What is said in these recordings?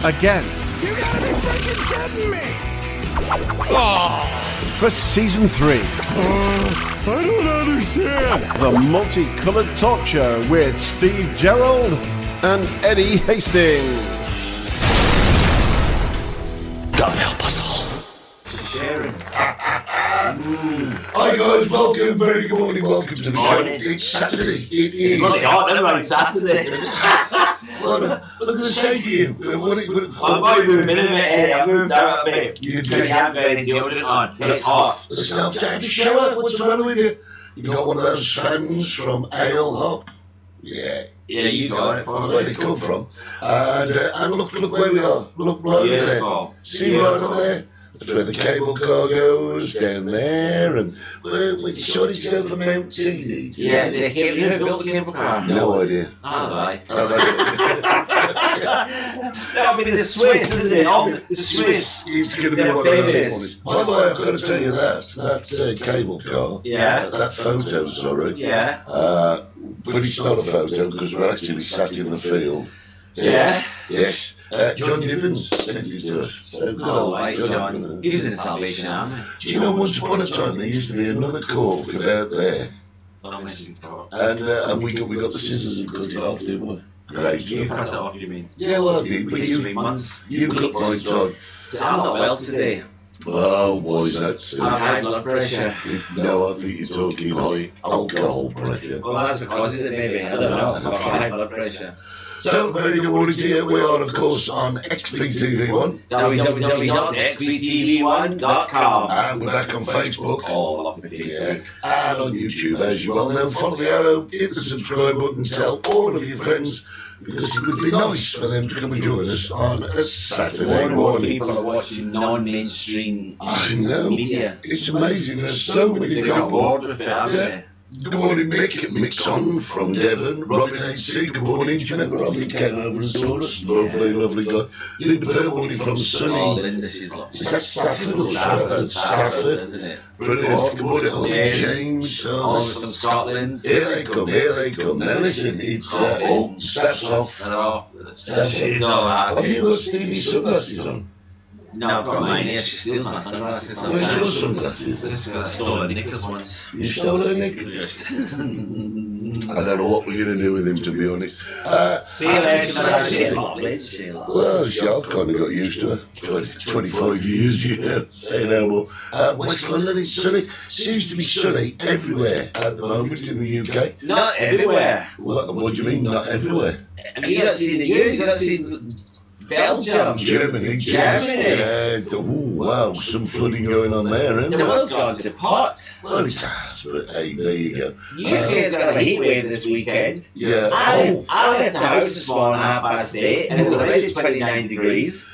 again. You gotta be freaking kidding me! For season 3. I don't understand. The Multicoloured Talk Show with Steve Gerald and Eddie Hastings. God help us all. Sharing. Hi guys, welcome, very good morning, welcome to the show. It's Saturday. It is. It's bloody hot, never mind Saturday. What am I going to say to you? I'm going to move in a minute, Eddie. I'm moving down a bit. You Because you haven't got any deodorant on. It's hot. Listen, I'm down to shower. What's the matter with you? You got one of those fans from Ale Hop? Yeah. Yeah, you got it. That's where they come from. And look where we are. Look right over there. See right over there? That's where the cable car goes, down there, and where you saw it go from Mount Teedy. Yeah, the cable, you built the cable car? No idea. Alright. That'll be the Swiss, isn't it? The Swiss. It's going to be one of those. By the way, I've got to tell you that cable car. Yeah. That photo, sorry. Yeah. But it's not a photo because we're actually sat in the field. Yeah. Yes. John Gibbons sent it to us. So, Right, John. He was in the Salvation Army. do you know, once upon a time there used to be another cork out there, and we got the scissors and cut it off, didn't we? Great. You cut it off, you mean? Yeah, well, I did. It But used to be months. you cut mine time. So I'm not well today. Oh, why is that so? I have high blood pressure. No, I think you're talking high alcohol pressure. Well, that's because of it, maybe. I don't know. I've got high blood pressure. So, very good morning to you. We are, of course, on XPTV1. www.xptv1.com. And we're back on Facebook. All up with these two. And on YouTube, as you well know. Follow the arrow, hit the subscribe button, tell all of your friends, because it would be nice for them to come and join us on a Saturday More and more morning. people are watching non-mainstream I know. media. It's amazing. There's so many They got people. bored with it, haven't they? Good morning, Mick. Mick's on from Devon. Robin AC, good morning. Do you remember Robin came over and saw us? Lovely, lovely guy. Linda Burwell from Oh, Sunny. Linda, she's lovely. Is that Stafford or Stafford? Stafford, isn't it? Brilliant. Good morning, James. All James. from Scotland. Here they come, here they come. Now listen, it's Staff's off. Hello. Staff's She's off. all Have right. you got Stevie's sunglasses on? No, I've got mine here. She steals my sunglasses Where's your sometimes. sunglasses? Just because I stole her knickers once. You stole her, Nick? I don't know what we're going to do with him, to be honest. See you later, Saturday. she's lovely. She's lovely. Well, I've kind of got used to her. 25 years, yeah. Say no more. West London is sunny. Seems to be sunny everywhere at the moment in the UK. Not everywhere. What do you mean, not everywhere? You don't see the UK, you don't see Belgium. Germany. Germany. Oh, wow, some flooding going on there, isn't The there? world's gone to pot. Well, it's ass, but hey, there you go. UK's got a heat wave this weekend. Yeah. I left the house this morning at 8:30 and it was already 29 degrees.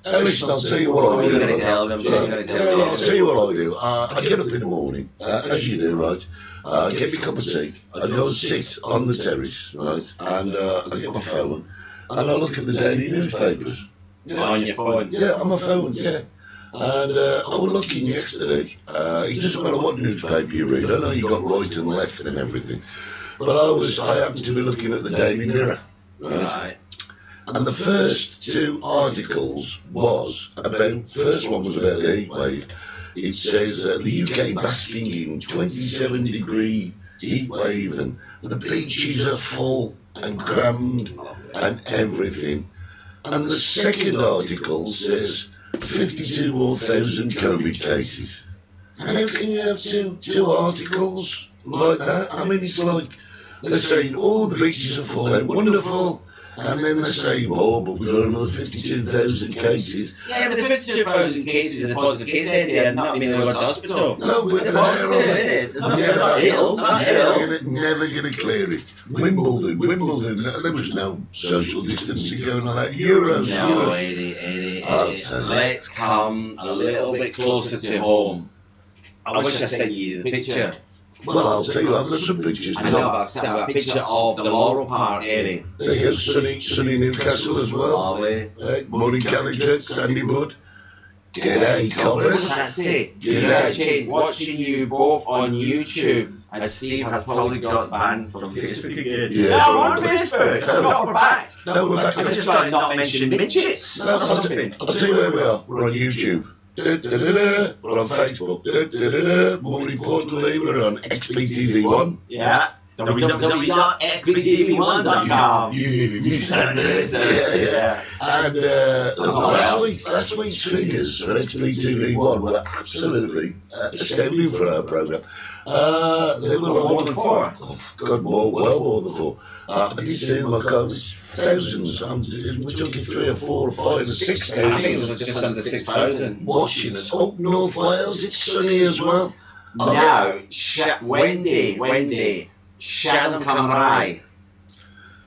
Listen, I'll tell you what I You're do. going to tell them. You're going to tell Yeah, I'll them. tell you what I do. I get up in the morning, as you do, right? Get me a cup of tea. I go and sit on the terrace, right? And I get my phone and I look at the daily newspapers. On your phone. Yeah, on my phone, yeah. And I was looking yesterday. It doesn't matter what newspaper you read. I know you got right and left and everything. But I happened to be looking at the Daily Mirror. Right. And the first two articles first one was about the heat wave. It says the UK basking in 27-degree heat wave and the beaches are full and crammed and everything. And the second article says 52 more thousand COVID cases. How can you have two articles like that? I mean, it's like they're saying, oh, the beaches are full and wonderful. And then they're saying, oh, but we've got another 52,000 cases. Yeah, but the 52,000 cases is a positive case area, not meaning they're going to hospital. No, but They're positive, isn't it? They're not ill. Not ill. Never going to clear it. Wimbledon, there was no social distancing going on that. Euros. No, Eddie. Let's come a little bit closer to home. I wish I sent you the picture. Well, I'll tell you, I've got some pictures. I know, but I've sent a picture of the Laurel Park area. There you go, sunny Newcastle as well. Lovely. Morning Callington, Sandy Bud. G'day, Cobbers. That's it. G'day. Jane, watching you both on YouTube, as Steve has probably got banned from Facebook again. Yeah. No, we're on Facebook. No, we're back. No, we're back. I'm just trying to not mention midgets. No, I'll tell you where we are. We're on YouTube. We're on Facebook. More importantly, we're on XBTV1. Yeah. www.xbtv1.com. You nearly missed that. Yeah. And last week's figures for XBTV1 were absolutely astounding for our programme. They were More than 4. Oh, God, well more than 4. I did say, my God, it's thousands. We're talking 3 or 4 or 5 or 6 I think thousand it was just under 6,000. watching us. Oh, North Wales, it's sunny as well. Now, Wendy, Shannon Cymraeg.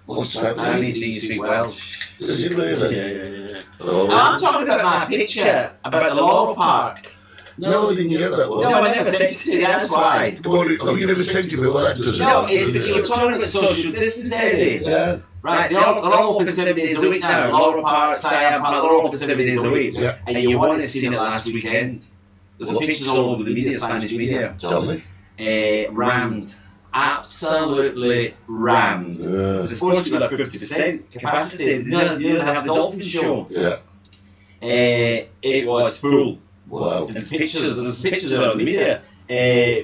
What's that? I need to speak Welsh. Does it really? Yeah. Oh. I'm talking about my picture about the Laurel Park. No, I didn't get that one. No, I never sent it to you, that's why. Oh, you never sent it, well, that doesn't No, matter. you were talking about social distance, Eddie. Yeah. Right, they're all open 7 days a week now. Laurel Park, Siam Park, they're all open 7 days a week. Yeah. And you wanted to see it last weekend. There's pictures all over the media, Spanish media. Tell me. Rammed. Absolutely rammed. It's supposed to be like 50% capacity. You know, they have the dolphin show. Yeah. It was full. Wow. There's pictures out of the media.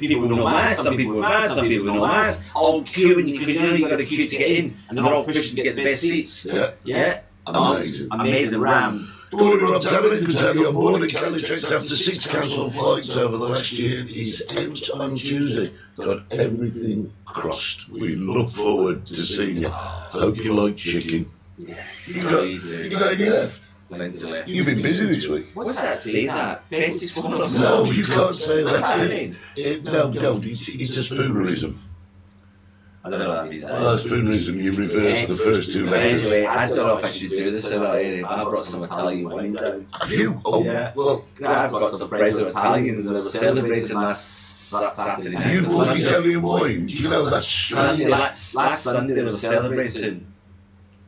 People with no mask, some people with masks, some people with no masks, all queuing. You got to queue to get in, and they're all pushing to get the best seats. Yeah. Yeah. Amazing. Amazing rammed. Good morning, Rob Taylor. Good to have you on board. Calitrix, after 6 cancelled flights over the last year, is out on Tuesday. Got everything crossed. We look forward to seeing you. Hope you like chicken. Yes. You got any left? Plenty left. You've been busy this week. What's that say that? Fancy swallows? No, you can't say What's that that. mean? No, don't. It's just spoonerism. I don't know what that means. Spoonerism, you reverse the first 2 letters. Anyway, I don't know if I should do this or not, Eddie, but I brought some Italian wine down. Have you? Oh, Yeah. well, I've got some friends who are Italians and they were celebrating last Saturday night. you bought Italian wine. You know, that's Sunday, last Sunday they were celebrating.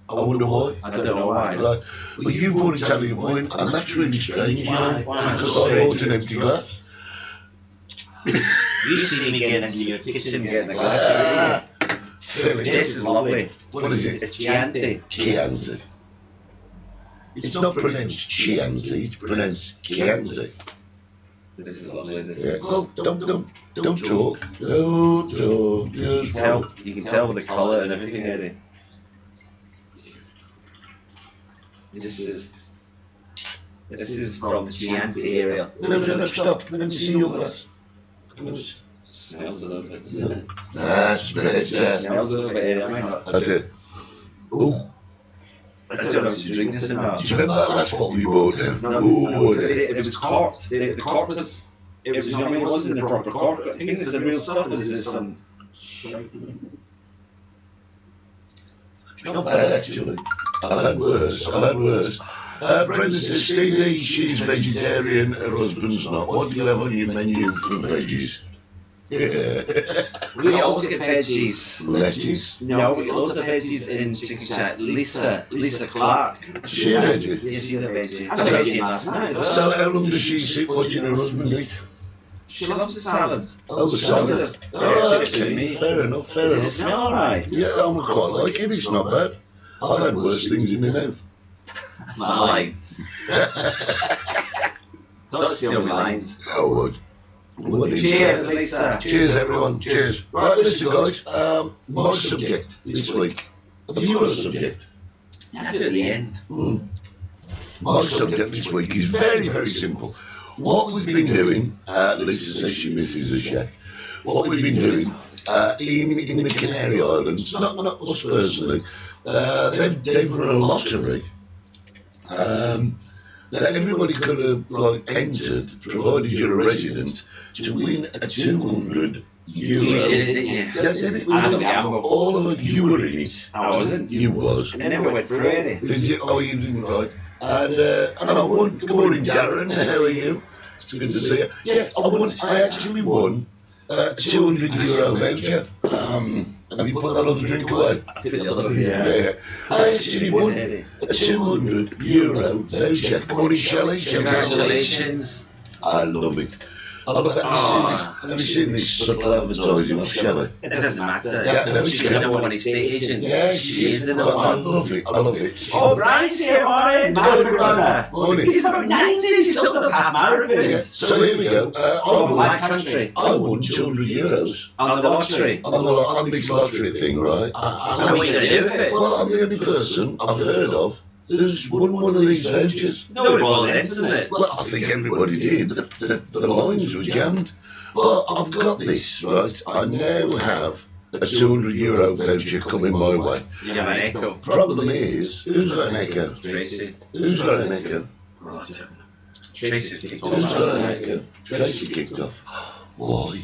I wonder why. I don't know why. Like, well, you bought Italian wine, and that's really strange, you know, Why? because I bought an empty glass. You see me getting into your kitchen and getting a glass. This is lovely. What is it? It's Chianti. Chianti. It's not pronounced Chianti, it's pronounced Chianti. This is lovely. This Yeah. is. Well, don't talk. Don't talk. Just help. You can tell with the colour and everything, Eddie. This is from the Chianti area. No, stop. Let me see your glass. Smells a little bit. That's better. Smells a little bit, Eddie. I might not. That's it. Oh, I don't know if you drink this or not. do you remember that last bottle we bought? No, Oh, because it was corked. The cork was. It was. I mean, it wasn't the proper cork. I think this is the real stuff. This is some. not bad actually. I've had worse. For instance, Stevie, she's vegetarian, her husband's not. What do you have on your menu for veggies? We always get veggies. Lettuce. No, we get loads of veggies in chicken chat. Lisa Clark. She a veggie? Yeah, she's a veggie. I was a veggie last night. So how long does she sit watching her husband eat? She loves the salad. Oh, the salad. Oh, okay. Fair enough. Does it smell alright? Yeah, I'm quite like it. It's not bad. I've had worse things in my mouth. That's my line. Don't steal my lines. Oh, what Cheers, Lisa. Cheers, everyone. Cheers. Right, listen, guys. My subject this week. Have you got a subject? I do it at the end. My subject this week is very, very simple. What we've been doing, Lisa says she misses a shack. What we've been doing in the Canary Islands, not us personally, they've run a lottery that everybody could have entered, provided you're a resident, to win a 200 euro. You did it, didn't you? I don't gamble. All of it, you were in it. I wasn't. You was. I never went through it. Did you? Oh, you didn't, right. And I won. Good morning, Darren. How are you? It's good to see you. Yeah, I actually won a €200 voucher. Have you put that other drink away? I think the other, Yeah. I actually won a €200 voucher. Come on, Shelley. Congratulations. I love it. Have you seen this subtle advertising of Shelley? It doesn't matter. Yeah, no, She's she- the number one estate agent. Yeah, she is. the Well, number I one. love it. I love it. Oh, Brian's here, morning. Marathon runner. Morning. He's about 90, he still does half Yeah, marathons. so here we go. All over my country. I won €200 On the lottery. on this lottery thing, right? What are you going to do with it? Well, I'm the only person I've heard of who's won one of these vouchers. Nobody bought it, isn't it? Well, I think everybody did. The lines were jammed. But I've got this, right? I now have a €200 voucher coming my way. You have an echo. Problem is, who's got an echo? Tracy. Who's got an echo? Tracy kicked Who's got off. an echo? Tracy kicked off. Why?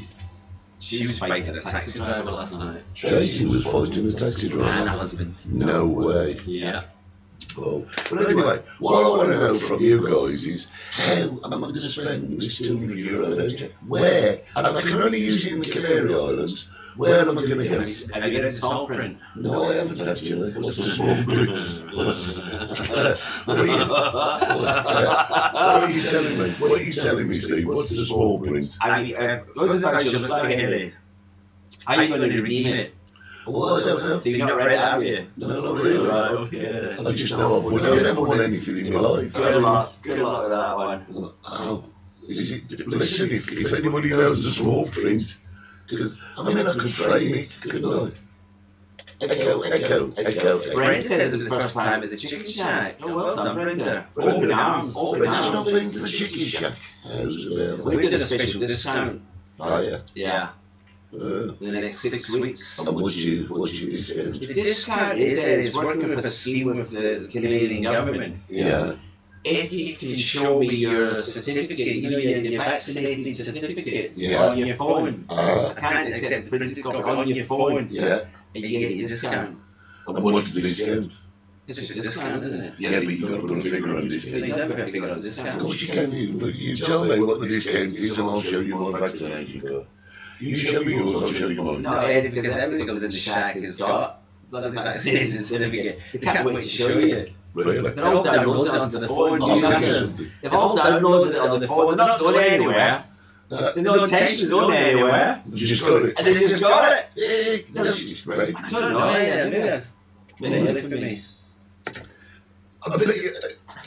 She was fighting a taxi driver last night. Tracy was fighting a taxi And her driver. husband. No way. Yeah. Oh. But anyway, what I want to know from you guys is how am I going to spend this €200 voucher? Where? And if I can only use it in the Canary Islands, where am I going to go? Have you got a small print? No, I haven't actually. What's the small print? What are you telling me? What are you telling me, Steve? What's the small print? I mean, those are the you look like Haley. How are you going to redeem it? Well, I don't know. So you've not read it, have you? No, not really. Right, okay. I just know I've never won anything in my life. Good luck with that one. Oh, is it? Listen, if anybody knows the small print, because I mean I could frame it, couldn't I? Echo. Brent says it the first time as a chicken shack. Oh, well done, Brenda. Open arms, open It's not arms. been to the chicken shack. How's about We that? did a special discount. Oh yeah. Yeah, Uh, for the next 6 weeks. and what's your discount? The discount is working with a scheme with the Canadian government. Yeah. If you can show me your certificate, you know, your vaccinated certificate Yeah. on your phone. I can't accept the printed copy on your phone, Yeah. and you get a discount. And what's the discount? It's just a discount, isn't it? Yeah, but you've got to put a figure on But discount. you never figure out a Of discount. course you can. You tell me what the discount is and I'll show you my vaccination card. You show me yours, I'll show you mine. No, Eddie, because everything goes in the shack has got bloody vaccinated certificate. They can't wait to show you. Really? They're all downloaded onto the phone. Oh, You that's can't- something. They've all downloaded it on the phone. They're not going anywhere. They're not texting going anywhere. You just got it. And they just got it. Yeah, this is great. I don't know, yeah, maybe that's maybe for me. I bet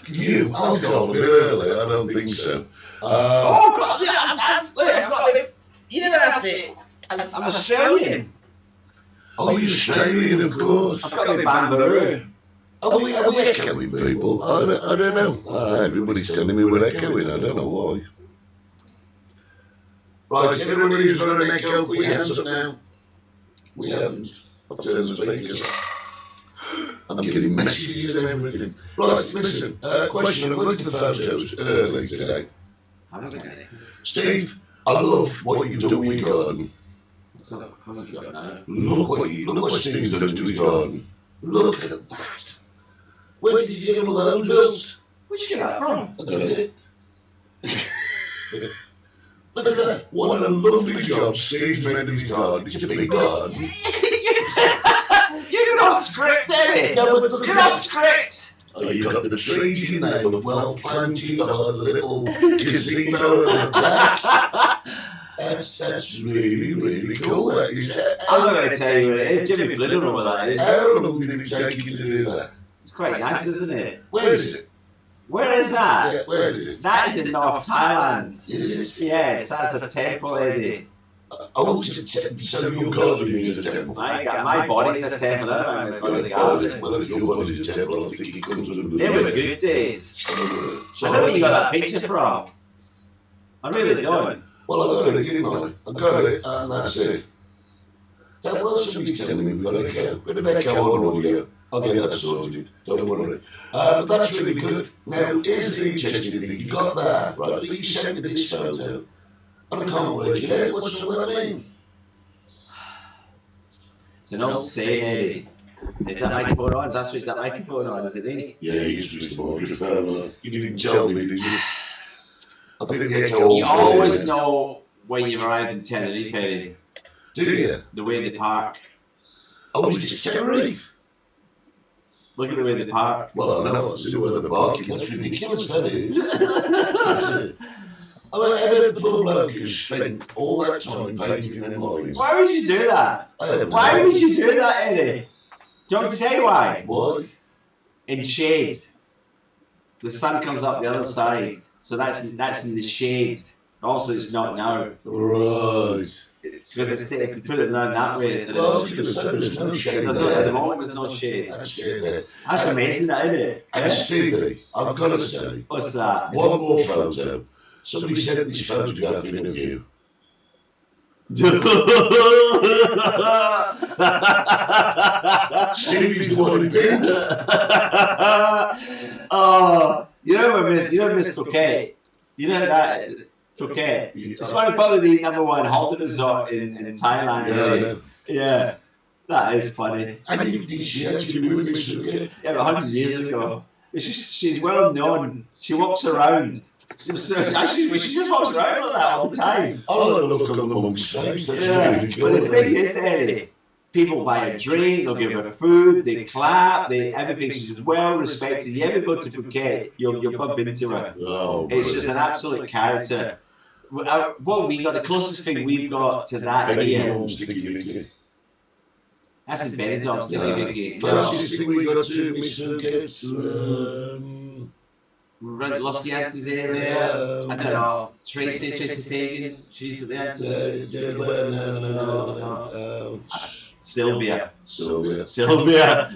you alcohol a bit early, I don't think so. Oh, God, yeah, I've got it. You never asked me. I'm Australian. Oh, you're Australian, of course. I've got a bit bamboo. Are we echoing people? I don't know. Everybody's telling me we're echoing, I don't know why. Right, everybody who's got an echo, put your hands up now. We haven't. I've turned the speakers off. I'm getting messages and everything. Right, listen, question, I'm going to the photos early today. I'm not going to. Steve, I love what you've done with your garden. So, how have you got now? Look what Steve's done to his garden. Look at that. Where did you get all those bills? Where'd you get that from? I got it. Look at that. What a lovely job Steve's made of his garden. It's a big garden. You're off script, Eddie. No, but look You're at off that. script. Oh, you got the trees in there, look well planted, got a little gazebo at the back. That's really, really cool. That is. I'm not going to tell you what it is. Jimmy Flynn will know what that is. How long did it take you to do that? It's quite nice, isn't it? Where is it? Where is that? Yeah, where is it? That is in North Thailand. Is it? Yes, that's a temple, Eddie. Oh, it's a temple. So your garden is a temple. My body's a temple. I don't know the garden. Well, if your body's a temple, I think it comes under the. They were good days. So, I don't know where you got that picture from. I really don't. well, I got it, didn't I? I got it, and that's it. That was somebody's telling me we've got echo. Bit of echo on audio. I'll get that sorted. Don't worry. But that's really good. Now, here's the interesting thing. You got that, right? But you sent me this photo, and I can't work it out. What's all that mean? It's an old saying, Eddie. Is that microphone on? Is that microphone on, is it me? Yeah, you switched the microphone on. You didn't tell me, did you? I think the echo You always know when you arrive in Tenerife, Eddie. Do you? The way they park. Oh, is this Tenerife? Look at the way they park. Well, I know, I've seen the way they're parking. That's ridiculous, that is. I bet the poor bloke who spent all that time painting them lines. Why would you do that? Why would you do that, Eddie? Don't say why. Why? In shade. The sun comes up the other side, so that's in the shade. Also, it's not now. Right. Because they put it down that way. Well, I was going to say there's no shade At there. the moment, there's no shade. That's shade there. That's amazing, that, isn't it? And Stevie, I've got to say, What's that? one more photo. Somebody sent this photograph in of you. Stevie's the one in pink. Oh, you know Miss Croquet. You know that Croquet. It's probably the #1 holiday resort in Thailand. Yeah. Yeah, that is funny. And did she actually win Miss Croquet? Yeah, 100 years ago. She's well known. She walks around. She just walks around like that all the time. I like the look on the monk's face. That's Yeah, really but cool. the thing is, Eddie, people buy a drink, they'll give her food, they clap, everything. She's well respected. You ever go to Phuket, you'll bump into her. Oh, It's just an absolute character. What we got, the closest thing we've got to that here, Sticky Vicky. that's in Benidorm, Sticky Vicky. Closest thing we got to Miss Croquet's. Los Diantes area, I don't know, Tracy Fagan, she's got the answer. Sylvia. Sylvia. Sylvia.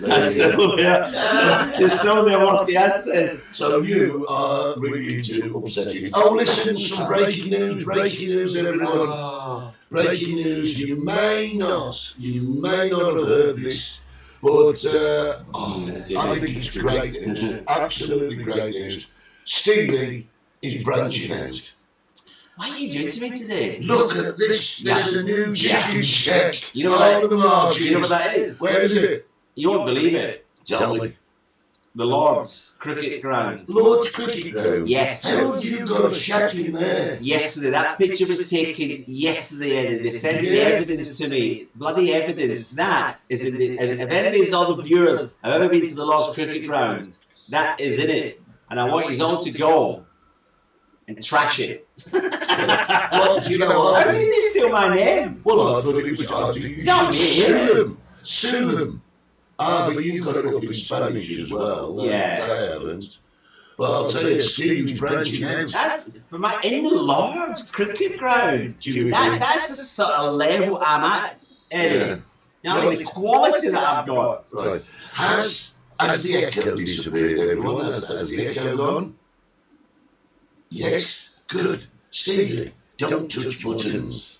It's Sylvia Los Diantes. So you are really into upsetting. Oh, listen, some breaking news, everyone. Breaking news. You may not have heard this, but I think it's great news. Absolutely great news. Stevie is branching out. What are you doing to me today? Look at this. There's a new chicken shack You know what on the market. You know what that is? Where is it? You won't believe it. Tell me. The Lord's Cricket Ground. Lord's Cricket Ground. Yes. How have you got a shack in there? Yesterday, that picture was taken yesterday, Eddie. They sent the evidence to me. Bloody evidence. That is in the. If any of all the viewers have ever been to the Lord's Cricket Ground, that is in it. And I want you all to go and trash it. Well, do you know How what? did they steal my name? Well, I thought it was. I think you Not should me. sue them. Sue them. But you've got it up in Spanish as well. Yeah. I haven't. But I'll tell you, Steve's branching out. That's in the Lord's Cricket Ground. Jimmy That's the sort of level I'm at, Eddie. Yeah. Now, the quality that I've got. Right. Has the echo disappeared, everyone? Has the echo gone? Yes? Good. Stevie, don't touch buttons.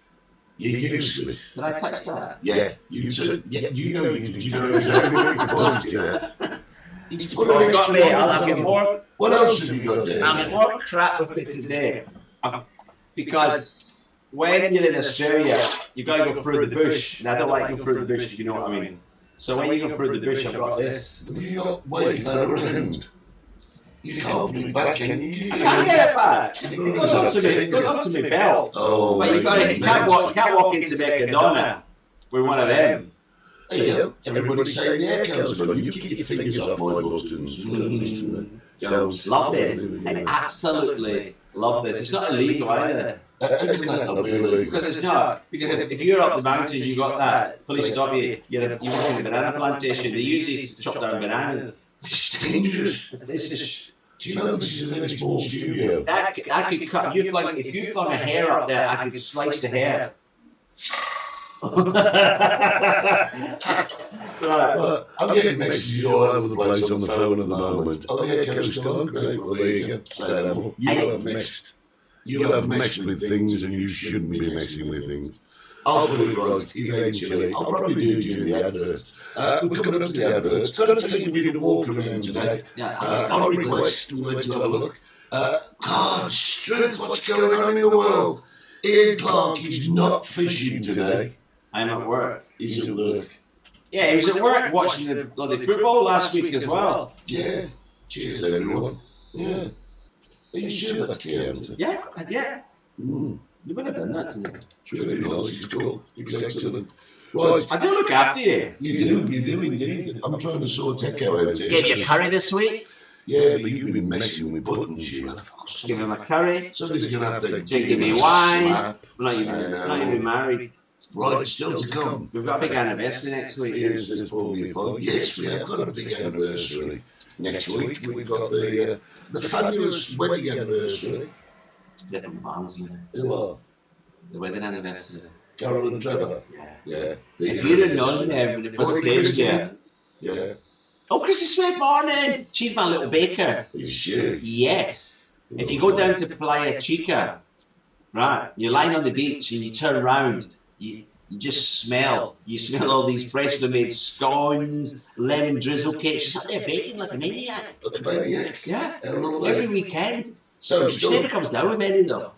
You're useless. Did I touch that? Yeah, you took. Yeah, you know you did. You know exactly what you're pointing at. He's put an I've got extra me. one I'll on. get more. What else have you got I'm there? more crap with it today. Because when you're in Australia, you've got to go through the bush. And I don't like going through the bush, if you know what I mean. So when you go through the bush, I've got this. Will you not wave that around? You can't put it back, can you? I can't get it back. It goes onto my belt. Oh, But you can't walk into Mercadona with one of them. Yeah, everybody's saying the echoes, but you keep your fingers off my buttons. Don't. Love this. I absolutely love this. It's not illegal either. How can that not be illegal? Because it's not. Because if you're up the mountain, you got that. Police stop you. You're working a banana plantation. They use these to chop down bananas. It's dangerous. It's just. Do you know this is a very small studio? I could cut. If you flung a hair up there, I could slice the hair. Right. Well, I'm getting messages all over the place on the phone at the moment. Oh, the echo's still on? Great, well, there you go. Say that more. You have messed with things and you shouldn't be messing with things. I'll put it right eventually. I'll probably do it during the adverts. We're coming up to the adverts. Got to take a bit of a walk around today. On request, we went to have a look. God, Struth, what's going on in the world? Ian Clark is not fishing today. I'm at work. He's at work. Yeah, he was at work watching the bloody football last week as well. Yeah. Cheers, everyone. Yeah. Are you sure that's the answer? Yeah. Mm. You would have done that to me. It's really nice. It's cool. It's excellent. Right. I do look after you. You do indeed. I'm trying to sort Echo out here. Gave you a curry this week. Yeah, but you've been messing with buttons, you have. Give him a curry. Somebody's going to have to Give me wine. We're not even married. Right, still to come. We've got a big anniversary next week. Yes, there's probably a point. Yes, we have got a big anniversary next week. We've got the fabulous wedding anniversary. Different bands now. Who are? The wedding anniversary. Carol and Trevor. Yeah. Yeah. If you'd have known them when they first came here. Yeah. Oh, Chrissy Swift, morning! She's my little baker. Is she? Yes. If you go down to Playa Chica, right, you're lying on the beach and you turn around, you just smell. You smell all these freshly made scones, lemon drizzle cakes. She's up there baking like a maniac. Like a maniac. Yeah. How lovely. Every weekend. So She never comes down with any though.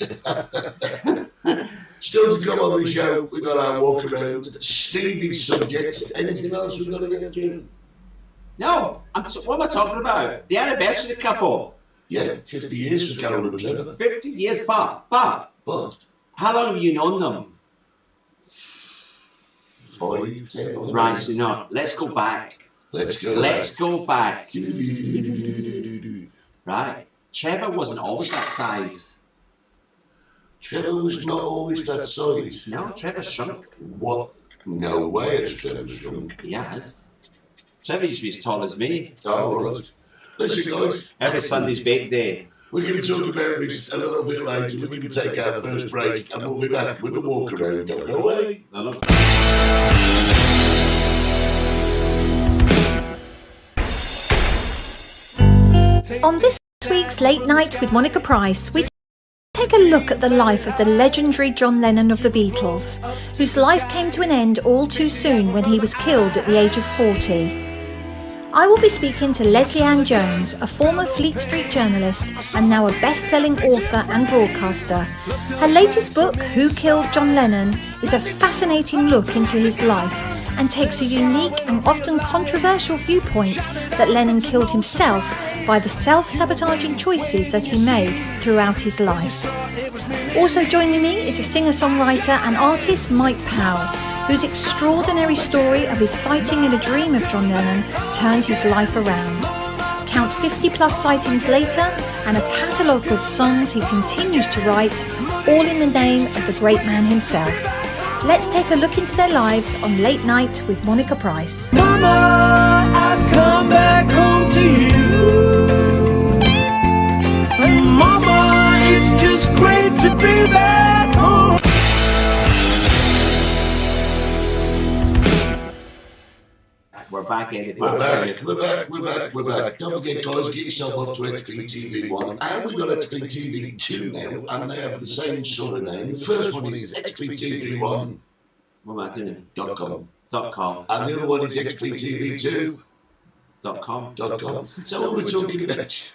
Still to come on the show, we've got our walk around. Stevie's subjects. Anything else we've got to get through? No, what am I talking about? The anniversary couple. Yeah, 50 years for Carol and Trevor. 50 years but But how long have you known them? 5, 10. Right, so no, let's go back. Let's go. Let's go back. Trevor Right. Trevor wasn't always that size. was not always that size. No, Trevor shrunk. What? No way has Trevor shrunk. He has. Trevor used to be as tall as me. Oh, right. Listen, guys, Every Sunday's bake day. we're going to talk about this a little bit later. We're going to take our first break and we'll be back with a walk around. Don't go away. I love On this week's Late Night with Monica Price, we take a look at the life of the legendary John Lennon of the Beatles, whose life came to an end all too soon when he was killed at the age of 40. I will be speaking to Leslie Ann Jones, a former Fleet Street journalist and now a best-selling author and broadcaster. Her latest book, Who Killed John Lennon, is a fascinating look into his life and takes a unique and often controversial viewpoint that Lennon killed himself by the self-sabotaging choices that he made throughout his life. Also joining me is a singer-songwriter and artist, Mike Powell, whose extraordinary story of his sighting in a dream of John Lennon turned his life around. Count 50+ sightings later and a catalogue of songs he continues to write, all in the name of the great man himself. Let's take a look into their lives on Late Night with Monica Price. Mama, I've come back home to you. And Mama, it's just great to be back home. We're back in it. We're back. Don't forget, guys, get yourself off to XPTV1. And we've got XPTV2 now, and they have the same sort of name. The first one is XPTV1.com. What am I doing? .com. And the other one is XPTV2.com. .com. So what we're talking about?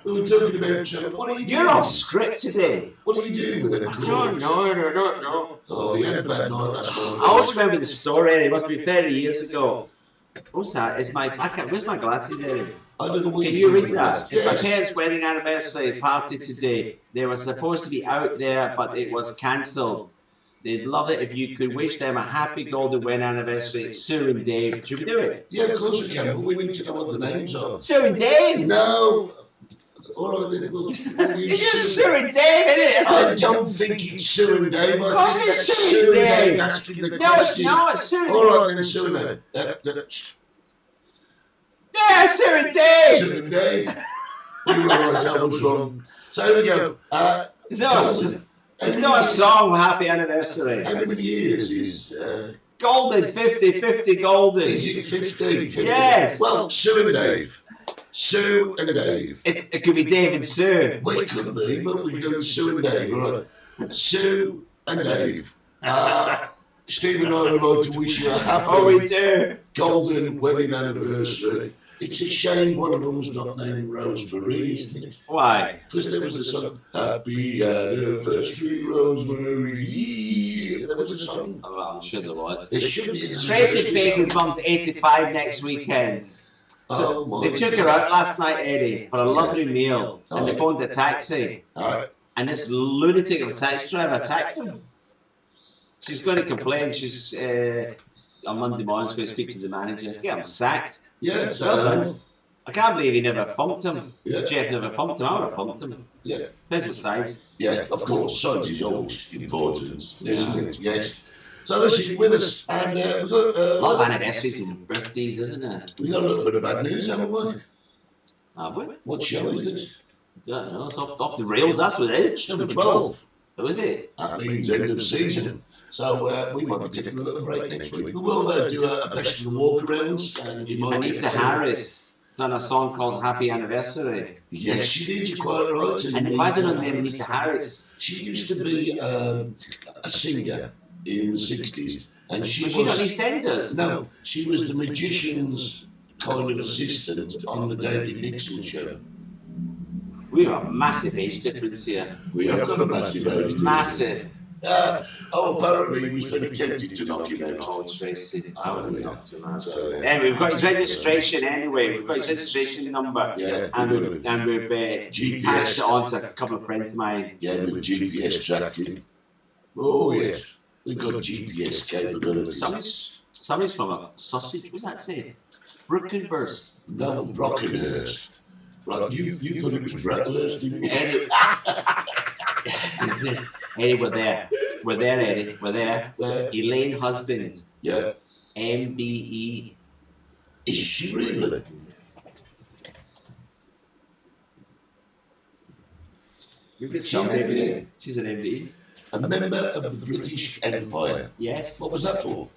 Trevor. What are you doing? You're off script today. What are you doing with it? I don't know. Oh, you had a bad night last night. I always remember the story, and it must be 30 years ago. What's that? Where's my glasses, Eddie? I don't know what Can you're you doing. read that? Yes. It's my parents' wedding anniversary party today. They were supposed to be out there, but it was cancelled. They'd love it if you could wish them a happy golden wedding anniversary. It's Sue and Dave. Should we do it? Yeah, of course we can, but we need to know what the names are. Sue and Dave? No. All right, then we'll use It's just Sue and Dave, isn't it? I don't think it's Sue and Dave. Of course it's Sue and Dave. Asking the No, it's question. not. It's Sue and All Dave. right, then Sue and Dave. Yeah, Sue and Dave. Sue and Dave. We were right, I was wrong. So here we go. It's not a song, Happy Anniversary. How many years is... Golden, 50 golden. Is it 50? Yes. Well, Sue and Dave. Sue and Dave. It could be Dave and Sue. Well, it could be, but we go Sue and Dave, right? Sue and Dave. Steve and I would like to wish you a happy Oh, we do. golden wedding anniversary. It's a shame one of them's not named Rosemary, isn't it? Why? Because there was a song, Happy Anniversary, Rosemary. There was a song. Oh, well, I'm sure there was. There should be. Tracy Bacon's mum's 85 next weekend. So they took her out last night, Eddie, for a lovely meal, and they phoned a taxi. Alright. and this lunatic of a taxi driver attacked him. She's going to complain. She's on Monday morning. She's going to speak to the manager. Get him sacked. Yeah, Well done. I can't believe he never thumped him. Yeah. Jeff never thumped him. I would have thumped him. Yeah. Depends what size. Yeah, of course. Size is always important, isn't it? Yes. So listen, you're with us, and we've got A lot of anniversaries and birthdays, isn't it? we got a little bit of bad news, haven't we? Have we? What show is this? Don't know. It's off the rails. That's what it is. It's number 12. Who is it? That means end of season. So we might be taking a little break next week. We will do a best of the walk-arounds, and you might Anita get Harris done a song called Happy Anniversary. Yes, she did. You're quite right. And why did her name Anita Harris? She used to be a singer in the 60s. And she Was she not EastEnders? No, she was the magician's kind of assistant on the David Nixon show. We have a massive age difference here. We have got a massive age. Massive. Apparently he was very tempted to knock him out. Oh, Tracy. I would have knocked him out. So, Anyway, we've got his registration anyway. We've got his registration number. Yeah, And we've we've, got GPS. Passed it on to a couple of friends of mine. yeah, with GPS tracked him. Oh yes, we've got GPS capabilities. Somebody's from a sausage. What's that say? Brookenburst. No, Brockenhurst. Right, you thought it was Bratwurst, didn't you? Eddie, we're there. We're there, Eddie. We're there. Where? Elaine Husband. Yeah. MBE. Is she really? She's an MBE? She's an MBE. A member of the British Empire. Yes. What was that for?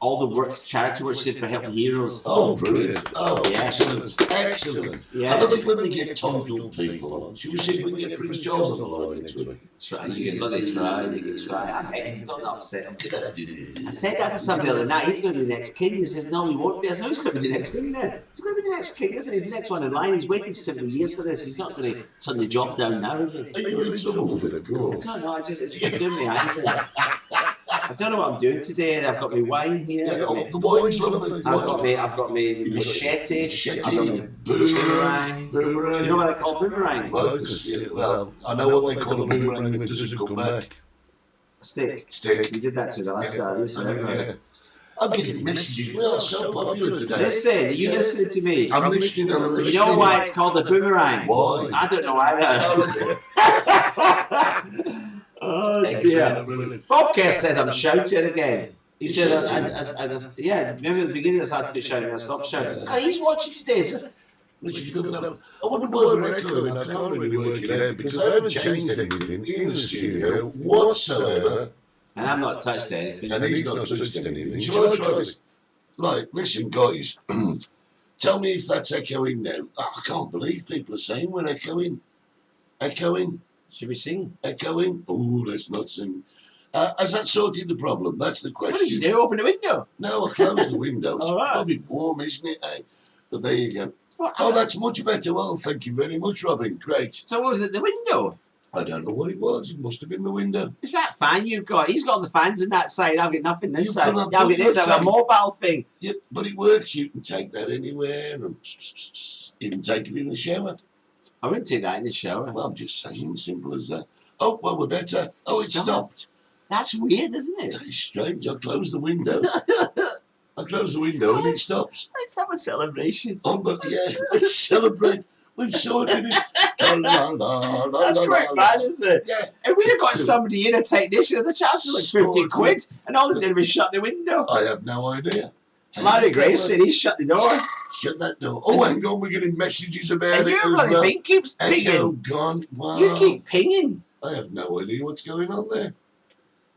All the work, charity work she did for helping heroes. Oh, brilliant. Oh, Yes. excellent. Excellent. Yes. I don't think when we get tongal people on, should we see if we can get Prince Charles on the line next week? Try. You can bloody try. You can try. I bet. Don't upset him. Good afternoon. I said that to somebody the other night. He's going to be the next king. He says, no, he won't be. I said, who's going to be the next king then? He's going to be the next king, isn't he? He's the next one in line. He's waited 70 years for this. He's not going to turn the job down now, is he? Are you in trouble with it? Go on. I don't know. It's doing me eyes. I don't know what I'm doing today. I've got my wine here. Yeah, the wine's lovely. I've got my machete. I've got my Boomerang. Boomerang. You know what they call boomerang? Well, I know what they call a boomerang that doesn't come back. Stick. Stick. You did that to me the last time. Yeah. I'm getting messages. We are so popular today. Listen, are you listening to me? I'm listening. You know why it's called a boomerang? Why? I don't know either. Oh dear. Excellent. Bob Kerr says I'm shouting again. He said, yeah, remember at the beginning I started to shouting, I stopped shouting. God, he's watching today. So, Richard, good fellow. I wonder why we're echoing. I can't really work it out because I haven't changed anything in the studio whatsoever. and I've not touched anything. And he's not touched anything. Shall I try this? Like, listen, guys. Tell me if that's echoing now. Oh, I can't believe people are saying we're echoing. Echoing. Should we sing? Echoing. Oh, let's not sing. Has that sorted the problem? That's the question. What did you do? Open the window? No, I closed the window. It's All right. probably warm, isn't it? But there you go. What? Oh, that's much better. Well, thank you very much, Robin. Great. So what was it, the window? I don't know what it was. It must have been the window. Is that fan you've got? He's got the fans in that side. I've got nothing this You've side. got Yeah, I've got this. I've got a fan. mobile thing. Yeah, but it works. You can take that anywhere and even take it in the shower. I wouldn't take that in the shower. Well, I'm just saying, simple as that. Oh, well, we're better. Oh, it stopped. That's weird, isn't it? That is strange. I closed the window. I closed the window and it stops. Let's have a celebration. Oh, but yeah, let's celebrate. We've sorted it. That's quite bad, isn't it? Yeah. If we'd have got somebody in, a technician, the charge was like 50 quid, and all they did was shut the window. I have no idea. Larry Gray said he shut the door. Shut that door. Oh, hang on, we're getting messages about And it. your bloody thing keeps Echo pinging. gone. Wow. You keep pinging. I have no idea what's going on there.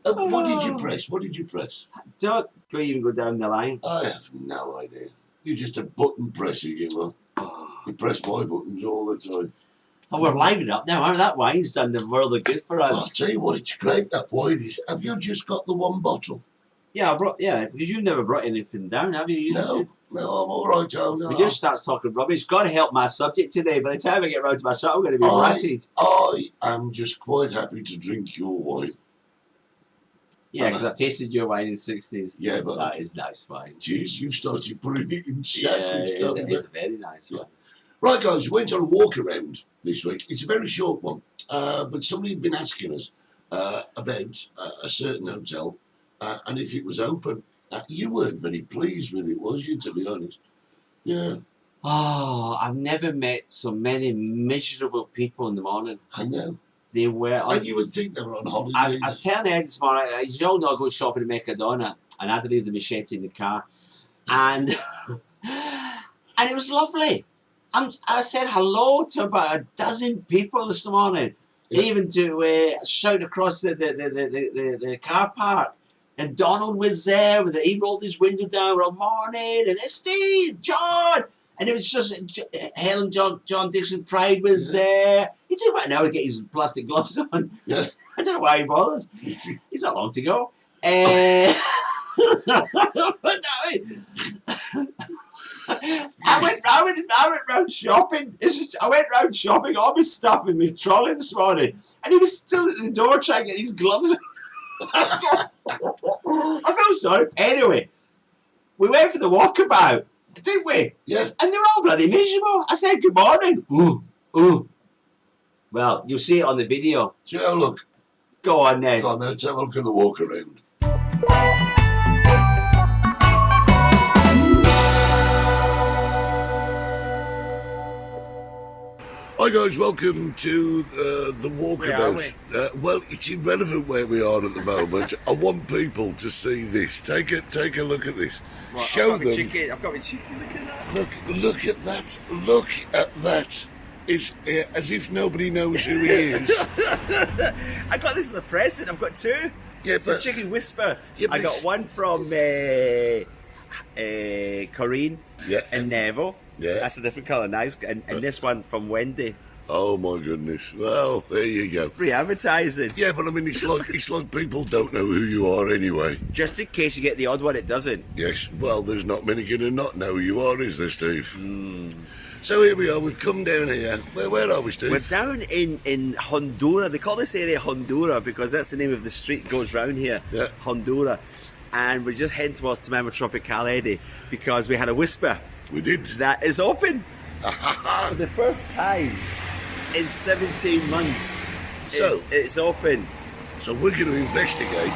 What did you press? What did you press? Don't even go down the line. I have no idea. You're just a button presser, you are. You press my buttons all the time. Oh, we're lining up now. That wine's done the world of good for I'll us. tell you what, it's great, that wine is. Have you just got the one bottle? Yeah, because you never brought anything down, have you? No, I'm all right, Joe. No, We just start talking rubbish. Got to help my subject today. By the time I get round to my subject, I'm going to be ratted. I am just quite happy to drink your wine. Yeah, because I've tasted your wine in the 60s. Yeah, but that is nice wine. Jeez, you've started putting it in Yeah, shackles. it's a very nice wine. Right, guys, we went on a walk around this week. It's a very short one. But somebody had been asking us about a certain hotel and if it was open. You weren't very pleased with it, was you, to be honest? Yeah. Oh, I've never met so many miserable people in the morning. I know. They were on... And you would think they were on holiday. I was telling Ed this morning, you all know I go shopping in Mercadona, and I had to leave the machete in the car. And and it was lovely. I said hello to about a dozen people this morning, even to shout across the car park. And Donald was there, he rolled his window down, good morning, and it's Steve, John. And it was just Helen, John Dixon Pride was there. He took about an hour to get his plastic gloves on. Yeah. I don't know why he bothers. He's not long to go. I went round shopping. I went round shopping, all my stuff in my trolley this morning, and he was still at the door trying to get these gloves. I felt sorry. Anyway, we went for the walkabout, didn't we? Yeah. And they were all bloody miserable. I said good morning. Ooh. Well, you'll see it on the video. So have a look. Go on then. Go on then, let's have a look at the walk around. Hi guys, welcome to the walkabout. Well, it's irrelevant where we are at the moment. I want people to see this. Take a look at this. Well, Show I've got them. I've got my chicken. Look at that. Look at that. Look at that. It's as if nobody knows who he is. I got this as a present. I've got two. Yeah, it's a chicken whisper. Yeah, I got one from Corinne and Neville. Yeah. That's a different colour, nice. And this one from Wendy. Oh my goodness. Well, there you go. Free advertising. Yeah, but I mean, it's like people don't know who you are anyway. Just in case you get the odd one, it doesn't. Yes, well, there's not many going to not know who you are, is there, Steve? So here we are, we've come down here. Where are we, Steve? We're down in Honduras. They call this area Honduras because that's the name of the street that goes round here. Yeah. Honduras. And we're just heading towards Temama Tropical, Eddie, because we had a whisper. We did. That is open. For the first time in 17 months. So it's open. So we're going to investigate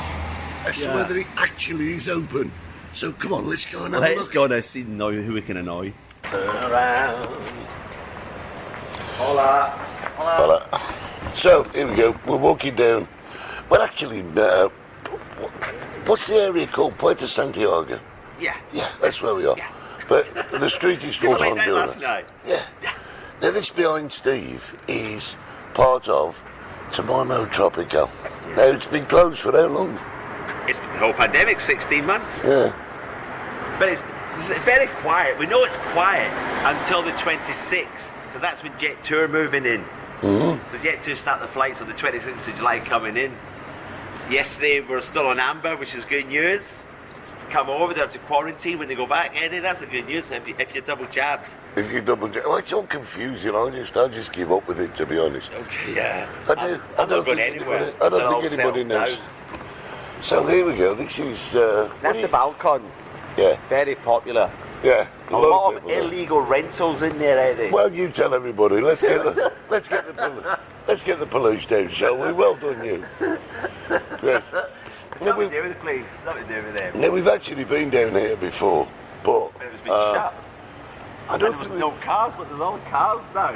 as to whether it actually is open. So come on, let's go and have a look. Let's go and see who we can annoy. Turn around. Hola. Hola. So here we go. We're walking down. Well, actually, what's the area called? Puerto Santiago. Yeah. Yeah, that's where we are. Yeah. But the street is called Honduras. Last night. Yeah. Now this behind Steve is part of Temama Tropical. Now it's been closed for how long? It's been the whole pandemic, 16 months. Yeah. But it's very quiet. We know it's quiet until the 26th, because that's when Jet Tour moving in. So Jet Tour start the flights on the 26th of July coming in. Yesterday we're still on amber, which is good news. To come over, they have to quarantine when they go back. Eddie, that's the good news if you're double jabbed. If you double jabbed, well, it's all confusing. I just give up with it, to be honest. Okay, yeah. I don't think anybody knows. So here we go. This is that's the balcon. Yeah. Very popular. Yeah. A lot of illegal rentals in there, Eddie. Well, you tell everybody. Let's get the police down, shall we? Well done, you. Yes. Nothing to do with the police. Nothing to do with them. Now we've actually been down here before, but it was been shut. I don't think no cars, but there's all cars now.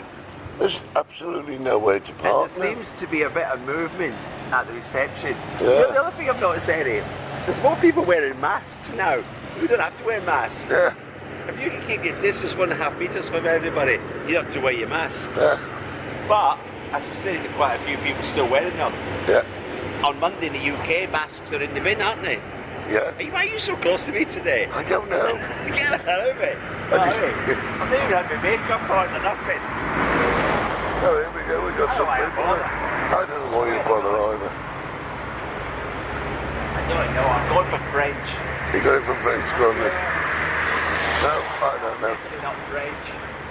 There's absolutely nowhere to park. And there seems to be a bit of movement at the reception. Yeah. The other thing I've noticed, Eddie, there's more people wearing masks now. We don't have to wear masks. Yeah. If you can keep your distance 1.5 metres from everybody, you don't have to wear your mask. Yeah. But I've seen quite a few people still wearing them. Yeah. On Monday in the UK, masks are in the bin, aren't they? Yeah. Why are you so close to me today? I don't know. Get the hell out of it. I'm not even had my makeup on or nothing. Oh, here we go. We got some people. I don't know why you bother either. I don't know. I'm going for French. You're going for French, go on then. No, I don't know. It's not French.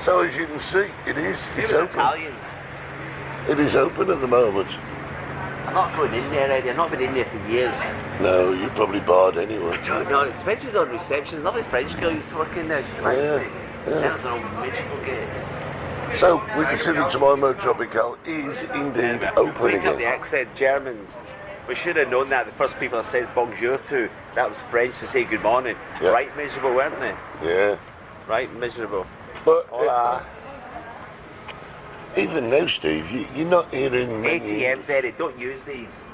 So as you can see, it is. It's Maybe open. Italians. It is open at the moment. I'm not going in there, Eddie. I've not been in there for years. No, you're probably barred anyway. I don't know. Spencer's on reception. Lovely French girl used to work in there. She's like, Yeah. Then it's an old magical gate. So we can see that Jemima Tropical is indeed open Point out the again. accent, Germans. We should have known that. The first people I says bonjour to, that was French to say good morning. Yeah. Right miserable, weren't they? Yeah. Right miserable. But Hola. even now, Steve, you're not hearing many... ATMs there, don't use these.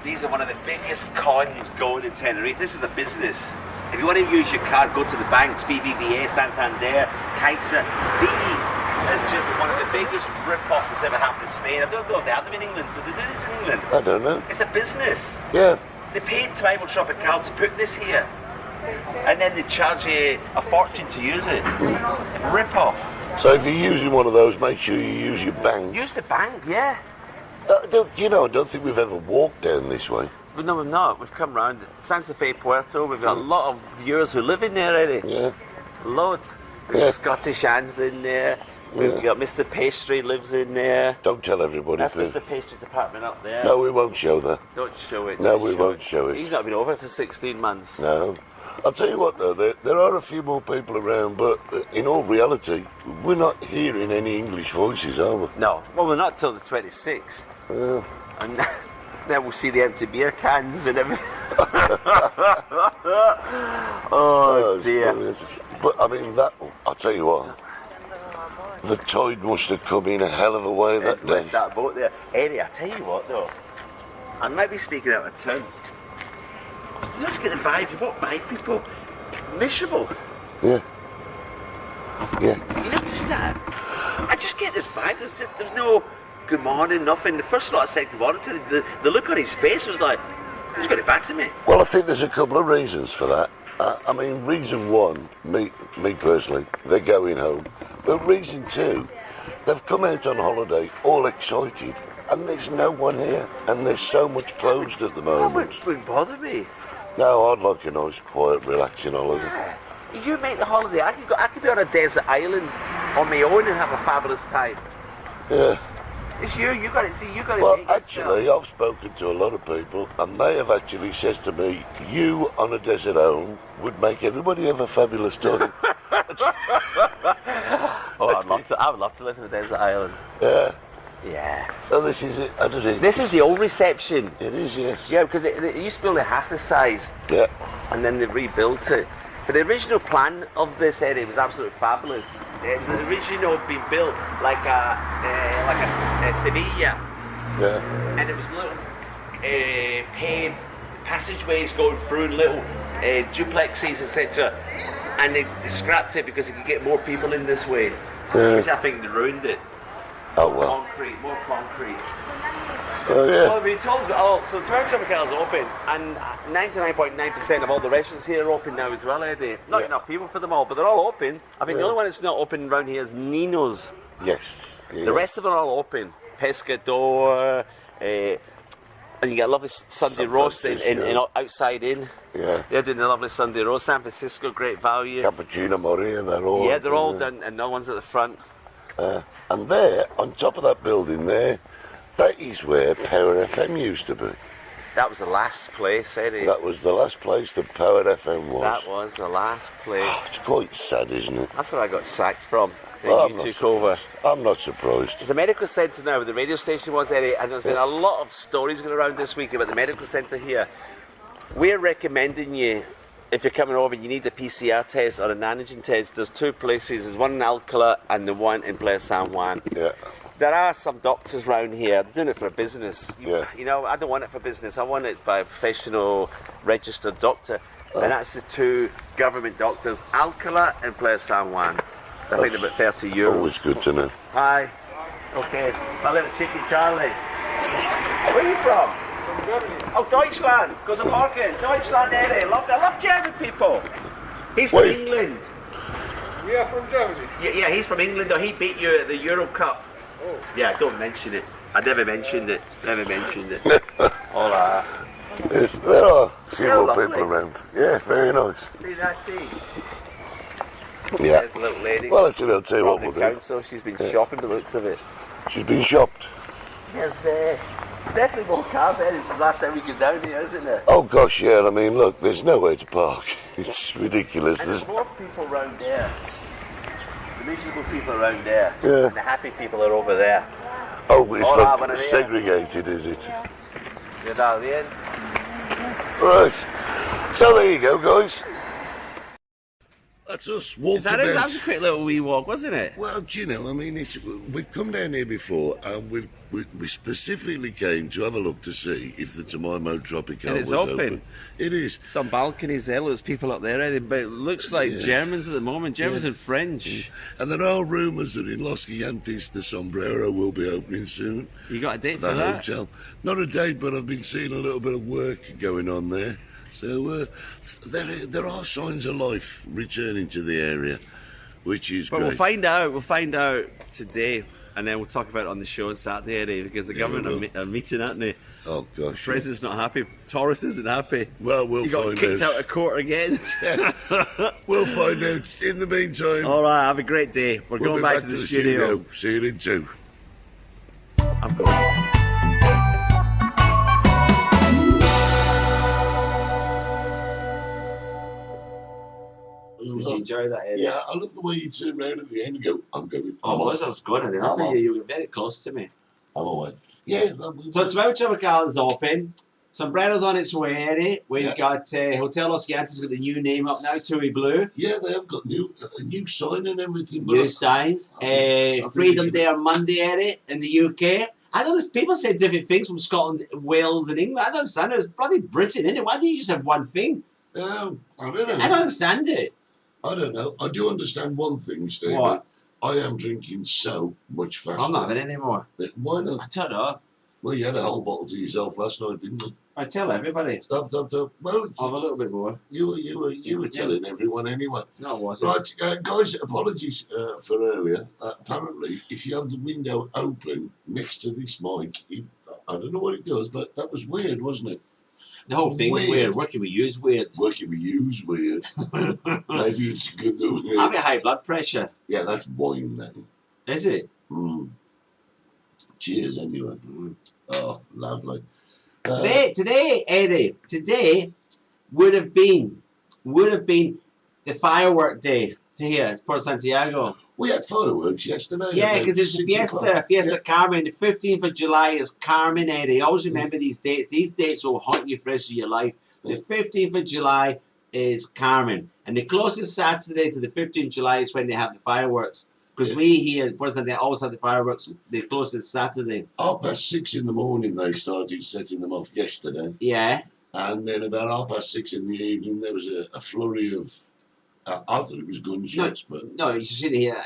These are one of the biggest cons going in Tenerife. This is a business. If you want to use your card, go to the banks, BBVA, Santander, Caixa. These is just one of the biggest rip-offs that's ever happened in Spain. I don't know if they have them in England. Do they do this in England? I don't know. It's a business. Yeah. They paid Tribal Tropical to put this here. And then they charge you a fortune to use it. Rip-off. So if you're using one of those, make sure you use your bank. Use the bank, yeah. I don't think we've ever walked down this way. But no, we've not. We've come round Santa Fe Puerto. We've got a lot of viewers who live in there already. Yeah. Loads. We've Yeah. got Scottish Anne's in there. We've got Mr. Pastry lives in there. Don't tell everybody. That's please. Mr. Pastry's apartment up there. No, we won't show that. Don't show it. No, don't we won't show it. He's not been over for 16 months. No. I'll tell you what, though, there are a few more people around, but in all reality, we're not hearing any English voices, are we? No. Well, we're not till the 26th. Yeah. And then we'll see the empty beer cans and everything. Oh, it's dear. brilliant. But, I mean, I'll tell you what, the tide must have come in a hell of a way that day. With that boat there. Eddie, I tell you what, though. I might be speaking out of turn. You just get the vibe. You walk by people. Miserable. Yeah. Yeah. You notice that? I just get this vibe. There's no good morning, nothing. The first lot I said good morning to, the look on his face was like, he's got it back to me. Well, I think there's a couple of reasons for that. I mean, reason one, me personally, they're going home. But reason two, they've come out on holiday all excited, and there's no one here, and there's so much closed at the That moment. wouldn't bother me. No, I'd like a nice, quiet, relaxing holiday. You make the holiday. I could be on a desert island on my own and have a fabulous time. Yeah. It's you. You got it. See, you got it. Well, make yourself. actually, I've spoken to a lot of people, and they have actually said to me, you on a desert island would make everybody have a fabulous time. Oh, I would love to live in a desert island. Yeah. Yeah. So this is it. I don't think This is the old reception. it is, yes. Yeah, because it used to be only half the size, Yeah. and then they rebuilt it. But the original plan of this area was absolutely fabulous. It was originally being built like a Sevilla, Yeah. and it was little paved passageways going through little duplexes, etc. And they scrapped it because they could get more people in this way. Yeah. Which I think they ruined it. Oh, well. More concrete. Oh, yeah. Well, we told so Terra Tropical is open, and 99.9% of all the restaurants here are open now as well, Eddie. Not Yeah. enough people for them all, but they're all open. I think the Yeah. only one that's not open around here is Nino's. Yes. Yeah. The rest of them are all open. Pescador, and you get a lovely Sunday San roast in Francisco. outside in. Yeah. They're doing a lovely Sunday roast. San Francisco, great value. Cappuccino Maria, they're all. Yeah, they're all open, done, and no one's at the front. And there, on top of that building there, that is where Power FM used to be. That was the last place, Eddie. That was the last place that Power FM was. That was the last place. It's quite sad, isn't it? That's where I got sacked from. Then Well, you I'm took not- over. I'm not surprised. There's a medical centre now where the radio station was, Eddie, and there's been a lot of stories going around this week about the medical centre here. We're recommending you, if you're coming over and you need a PCR test or an antigen test, there's two places. There's one in Alcala and the one in Playa San Juan. Yeah. There are some doctors around here. They're doing it for a business. Yeah. You know, I don't want it for business. I want it by a professional, registered doctor. And that's the two government doctors, Alcala and Playa San Juan. I think they're about €30. Always good to know. Hi. Okay. My little cheeky Charlie. Where are you from? From Germany. Oh, Deutschland. Guten Morgen. Deutschland, Eddie. I love German people. He's from Wait. England. We are from Germany. Yeah, he's from England. Or he beat you at the Euro Cup. Oh. Yeah, don't mention it. I never mentioned it. Never mentioned it. Hola. Yes, there are a few They're more lovely. people around. Yeah, very nice. See that? See? Yeah. There's a little lady. Well, actually, I'll tell you what from we'll the do. council. She's been shopping by the looks of it. She's been shopped. There's definitely more cars there. It's the last time we go down here, isn't it? Oh, gosh, yeah. I mean, look, there's nowhere to park. It's ridiculous. And there's more people round there. miserable people around there, Yeah. and the happy people are over there. Oh, it's All not having a beer. segregated, is it? You know, the end. Right. So there you go, guys. That's us. Walked That about. was a quick little wee walk, wasn't it? Well, do you know, I mean, we've come down here before, and we specifically came to have a look to see if the Jemima Tropical And it's was open. It is. Some balconies there, there's people up there, but it looks like Germans at the moment, Germans and French. And there are rumours that in Los Gigantes the Sombrero will be opening soon. You got a date for The that? hotel. Not a date, but I've been seeing a little bit of work going on there. So there are signs of life returning to the area, which is But great. we'll find out today, and then we'll talk about it on the show on Saturday, Eddie, because the government are meeting, aren't they? Oh, gosh. The president's not happy, Taurus isn't happy. Well, we'll He got find kicked out. out of court again. We'll find out. In the meantime, All right, have a great day. We're we'll going be back to the studio. See you in 2. I'm going. Did you enjoy that, Eddie? Yeah, I love the way you turn around at the end and go, I'm going. Oh, well, that was good. I didn't know you were very close to me. I'm away. Yeah. So Tomorrow Tropical is open. Sombrero's on its way, Eddie. We've got Hotel Los Gigantes got the new name up now, Tui Blue. Yeah, they have got a new sign and everything. but New signs. Freedom Day on Monday, Eddie, in the UK. I don't know, people say different things from Scotland, Wales and England. I don't understand it. It's bloody Britain, isn't it? Why do you just have one thing? I don't know. I don't understand it. I don't know. I do understand one thing, Stephen. What? I am drinking so much faster. I'm not having it anymore. Why not? I don't know. Well, you had a whole bottle to yourself last night, didn't you? I tell everybody. Stop. Well, I'll have a little bit more. you were telling everyone anyway. No, it wasn't. Right, guys, apologies for earlier. Apparently, if you have the window open next to this mic, I don't know what it does, but that was weird, wasn't it? The whole thing's weird. Working with you is weird. Working with you is weird. Maybe it's good that I have high blood pressure. Yeah, that's wine then. Is it? Cheers, anyway. Oh, lovely. Today, Eddie, would have been the firework day to here. It's Port Santiago. We had fireworks yesterday. Yeah, about because it's the 6 o'clock. Fiesta Carmen. The 15th of July is Carmen, Eddie. Always remember these dates. These dates will haunt you for the rest of your life. The 15th of July is Carmen. And the closest Saturday to the 15th of July is when they have the fireworks. Because we here in Port Santiago always have the fireworks the closest Saturday. 6:30 in the morning they started setting them off yesterday. Yeah. And then about 6:30 in the evening there was a flurry of, I thought it was gunshots, but... No, you should hear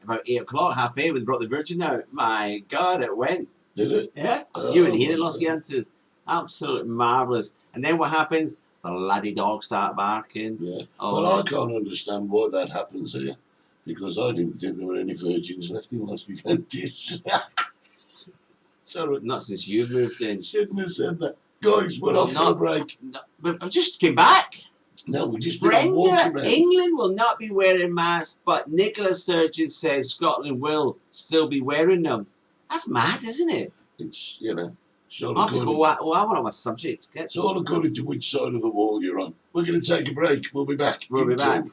about 8 o'clock, 8:30 when they brought the Virgin out. My God, it went. Did it? Yeah. Oh, You and here in my Los God. Gigantes. Absolutely marvellous. And then what happens? The laddie dogs start barking. Yeah. Oh. Well, I can't understand why that happens here. Because I didn't think there were any virgins left in Los Gigantes. Sorry. Not since you've moved in. Shouldn't have said that. Guys, we're off for a break. No, but I just came back. No, we just been on walking Brenda, around. England will not be wearing masks, but Nicola Sturgeon says Scotland will still be wearing them. That's mad, isn't it? It's, it's all I have to according, go. I want on my subject. it's all according to which side of the wall you're on. We're going to take a break. We'll be back. We'll be in back. 2.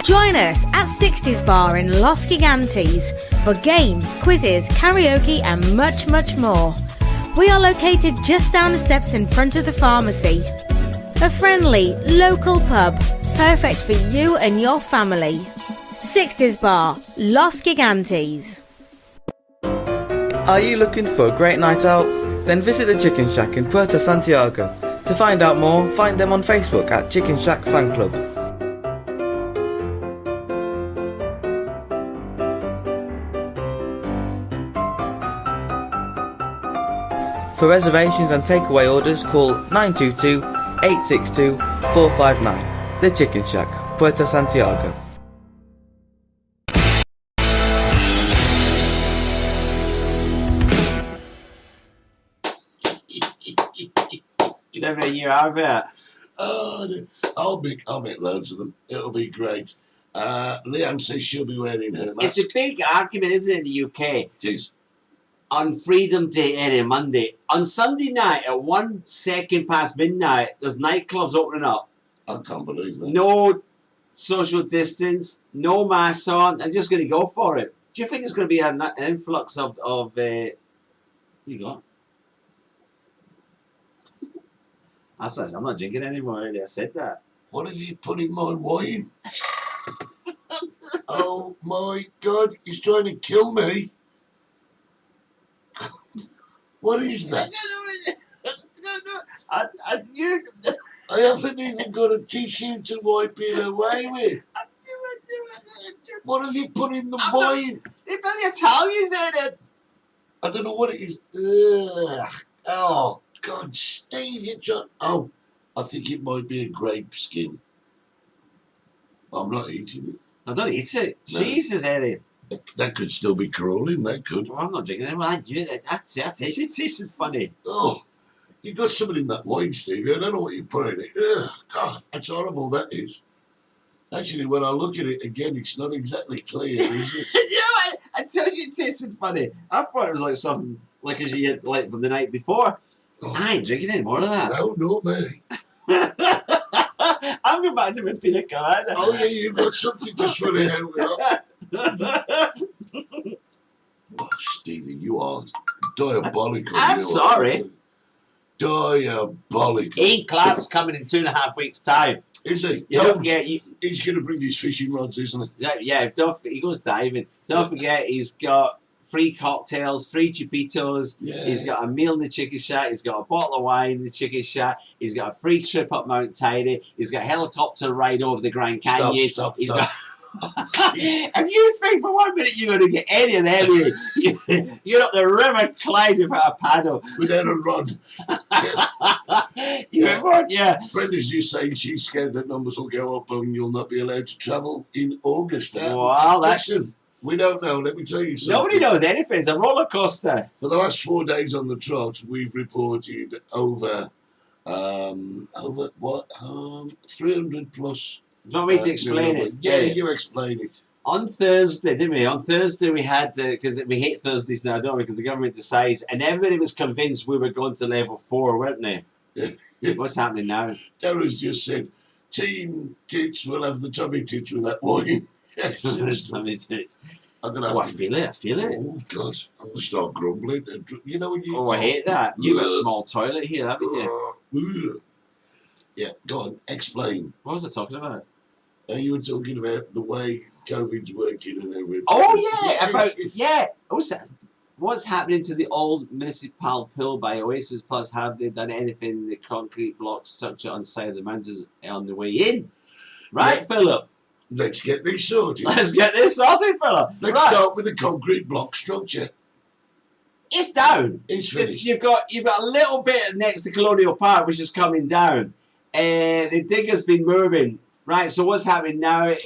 Join us at 60s Bar in Los Gigantes for games, quizzes, karaoke and much, much more. We are located just down the steps in front of the pharmacy. A friendly, local pub, perfect for you and your family. 60s Bar, Los Gigantes. Are you looking for a great night out? Then visit the Chicken Shack in Puerto Santiago. To find out more, find them on Facebook at Chicken Shack Fan Club. For reservations and takeaway orders, call 922-862-459. The Chicken Shack, Puerto Santiago. Never you are it. I'll make loads of them. It'll be great. Leanne says she'll be wearing her mask. It's a big argument, isn't it, in the UK? It is. on Freedom Day any Monday. On Sunday night at 1 second past midnight, there's nightclubs opening up. I can't believe that. No social distance, no masks on. I'm just going to go for it. Do you think there's going to be an influx of what you got? That's why I'm not drinking anymore. Earlier I said that. What have you put in my wine? Oh my God, he's trying to kill me. What is that? I haven't even got a tissue to wipe it away with. What have you put in the wine? They're bloody Italians in it. I don't know what it is. Ugh. Oh, God, Steve, you're trying... Oh, I think it might be a grape skin. I'm not eating it. I don't eat it. No. Jesus, Eddie. That could still be crawling, that could. Well, I'm not drinking it. Well, that's it. It tastes funny. Oh, you got something in that wine, Steve. I don't know what you put in it. Ugh, God, that's horrible, that is. Actually, when I look at it again, it's not exactly clear, is it? Yeah, I told you it tasted funny. I thought it was like something like as you had like from the night before. Oh. I ain't drinking any more of that. No, mate. I'm going back to my pina colada. Oh, yeah, you've got something to sort it out with. Oh, Stevie, you are diabolical. I'm you sorry. Are. Diabolical. Ian Clark's coming in 2.5 weeks' time. Is he? Don't forget, he's going to bring his fishing rods, isn't he? Yeah, he goes diving. Don't forget, he's got free cocktails, free chupitos. Yeah. He's got a meal in the chicken shack. He's got a bottle of wine in the chicken shack. He's got a free trip up Mount Tidy. He's got a helicopter ride over the Grand Canyon. Stop. If you think for 1 minute you're going to get any of them, you're up the River Clyde without a paddle. Without a rod. Yeah. Brenda's just saying she's scared that numbers will go up and you'll not be allowed to travel in August. Well, that's... We don't know, let me tell you something. Nobody knows anything. It's a roller coaster. For the last 4 days on the trot, we've reported over 300 plus. Do you want me to explain it? Yeah, you explain it. On Thursday, didn't we? On Thursday we had, because we hate Thursdays now, don't we? Because the government decides, and everybody was convinced we were going to level 4, weren't they? What's happening now? Tara's just said, Team Tits will have the tummy tits with that wine. Tummy tits. I'm gonna have to... I feel it. Oh, God. I'm going to start grumbling. You know when you... Oh, I hate that. You've got a small toilet here, haven't you? Yeah, go on, explain. What was I talking about? You were talking about the way COVID's working and everything. Oh, yeah. What's happening to the old municipal pool by Oasis Plus? Have they done anything in the concrete block structure on the side of the mountains on the way in? Right, Philip? Let's get this sorted. Philip. Let's start with the concrete block structure. It's down. It's finished. You've got a little bit next to Colonial Park, which is coming down. The digger's been moving. Right, so what's happening now is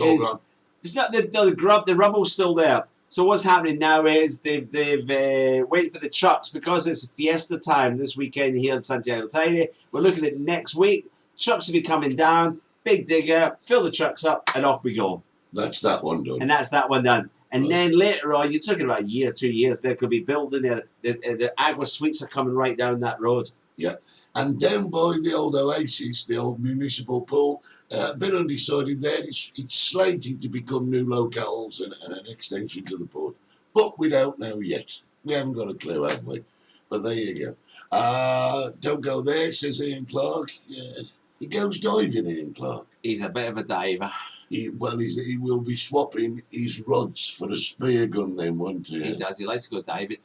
it's not the rubble's still there. So what's happening now is they've waited for the trucks because it's fiesta time this weekend here in Santiago Tide. We're looking at next week. Trucks will be coming down. Big digger, fill the trucks up, and off we go. That's that one done. And that's that one done. And then later on, you're talking about a year, 2 years, they could be building the Agua Suites are coming right down that road. Yeah. And down by the old Oasis, the old municipal pool, a bit undecided there. It's slated to become new locales and an extension to the port. But we don't know yet. We haven't got a clue, have we? But there you go. Don't go there, says Ian Clark. Yeah. He goes diving, Ian Clark. He's a bit of a diver. He will be swapping his rods for a spear gun then, won't he? He does. He likes to go diving.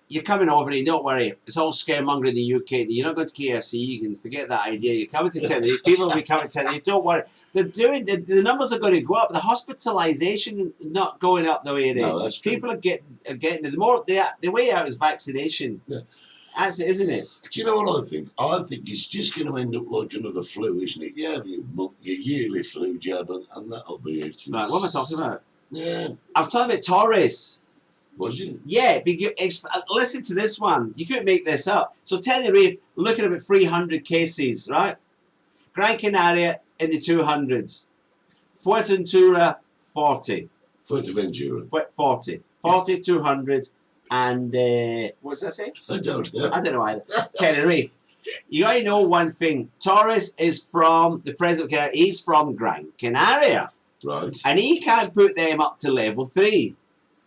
You're coming over here, don't worry. It's all scaremonger in the UK. You're not going to KFC. You can forget that idea. You're coming to Tenerife. People will be coming to Tenerife. Don't worry. They're doing the numbers are going to go up. The hospitalisation not going up the way it is. No, that's true. People are getting the way out is vaccination. Yeah. That's it, isn't it? Do you know what I think? I think it's just going to end up like another flu, isn't it? You have your yearly flu jab and that'll be it. Right, what am I talking about? Yeah. I'm talking about Torres. Was you? Yeah, listen to this one. You couldn't make this up. So Tenerife, looking at about 300 cases, right? Gran Canaria in the 200s. Fuerteventura, 40. Fuerteventura. 40. 40, 200. and what did I say? I don't know. I don't know either. Tenerife. You got to know one thing. Torres is from the president of Canada. He's from Gran Canaria, Right. and he can't put them up to level 3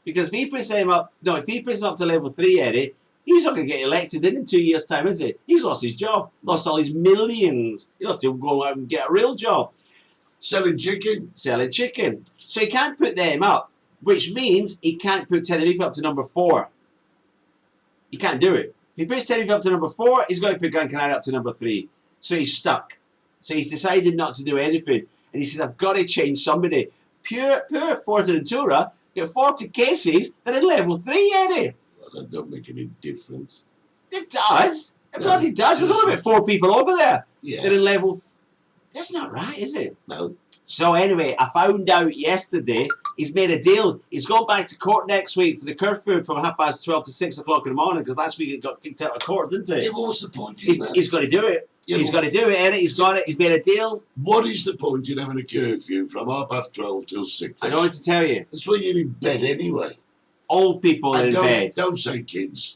because if he puts them up, to level 3, Eddie, he's not going to get elected in 2 years' time, is he? He's lost his job, lost all his millions. He'll have to go out and get a real job. Selling chicken. So he can't put them up, which means he can't put Tenerife up to number 4. He can't do it. If he puts Tenerife up to number 4, he's going to put Gran Canaria up to number 3. So he's stuck. So he's decided not to do anything. And he says, I've got to change somebody. Pure Forteventura got 40 cases. They're in level 3, Eddie. Well, that don't make any difference. It does. It bloody does. There's only about 4 people over there. Yeah. They're in level... That's not right, is it? No. So anyway, I found out yesterday he's made a deal. He's going back to court next week for the curfew from 12:30 to 6 o'clock in the morning because last week he got kicked out of court, didn't he? Yeah, what's the point in that? He's got to do it. Yeah, He's got to do it, Eddie. He's got it. He's made a deal. What is the point in having a curfew from 12:30 till 6? I don't want to tell you. That's when you're in bed anyway. Old people are in bed. Don't say kids.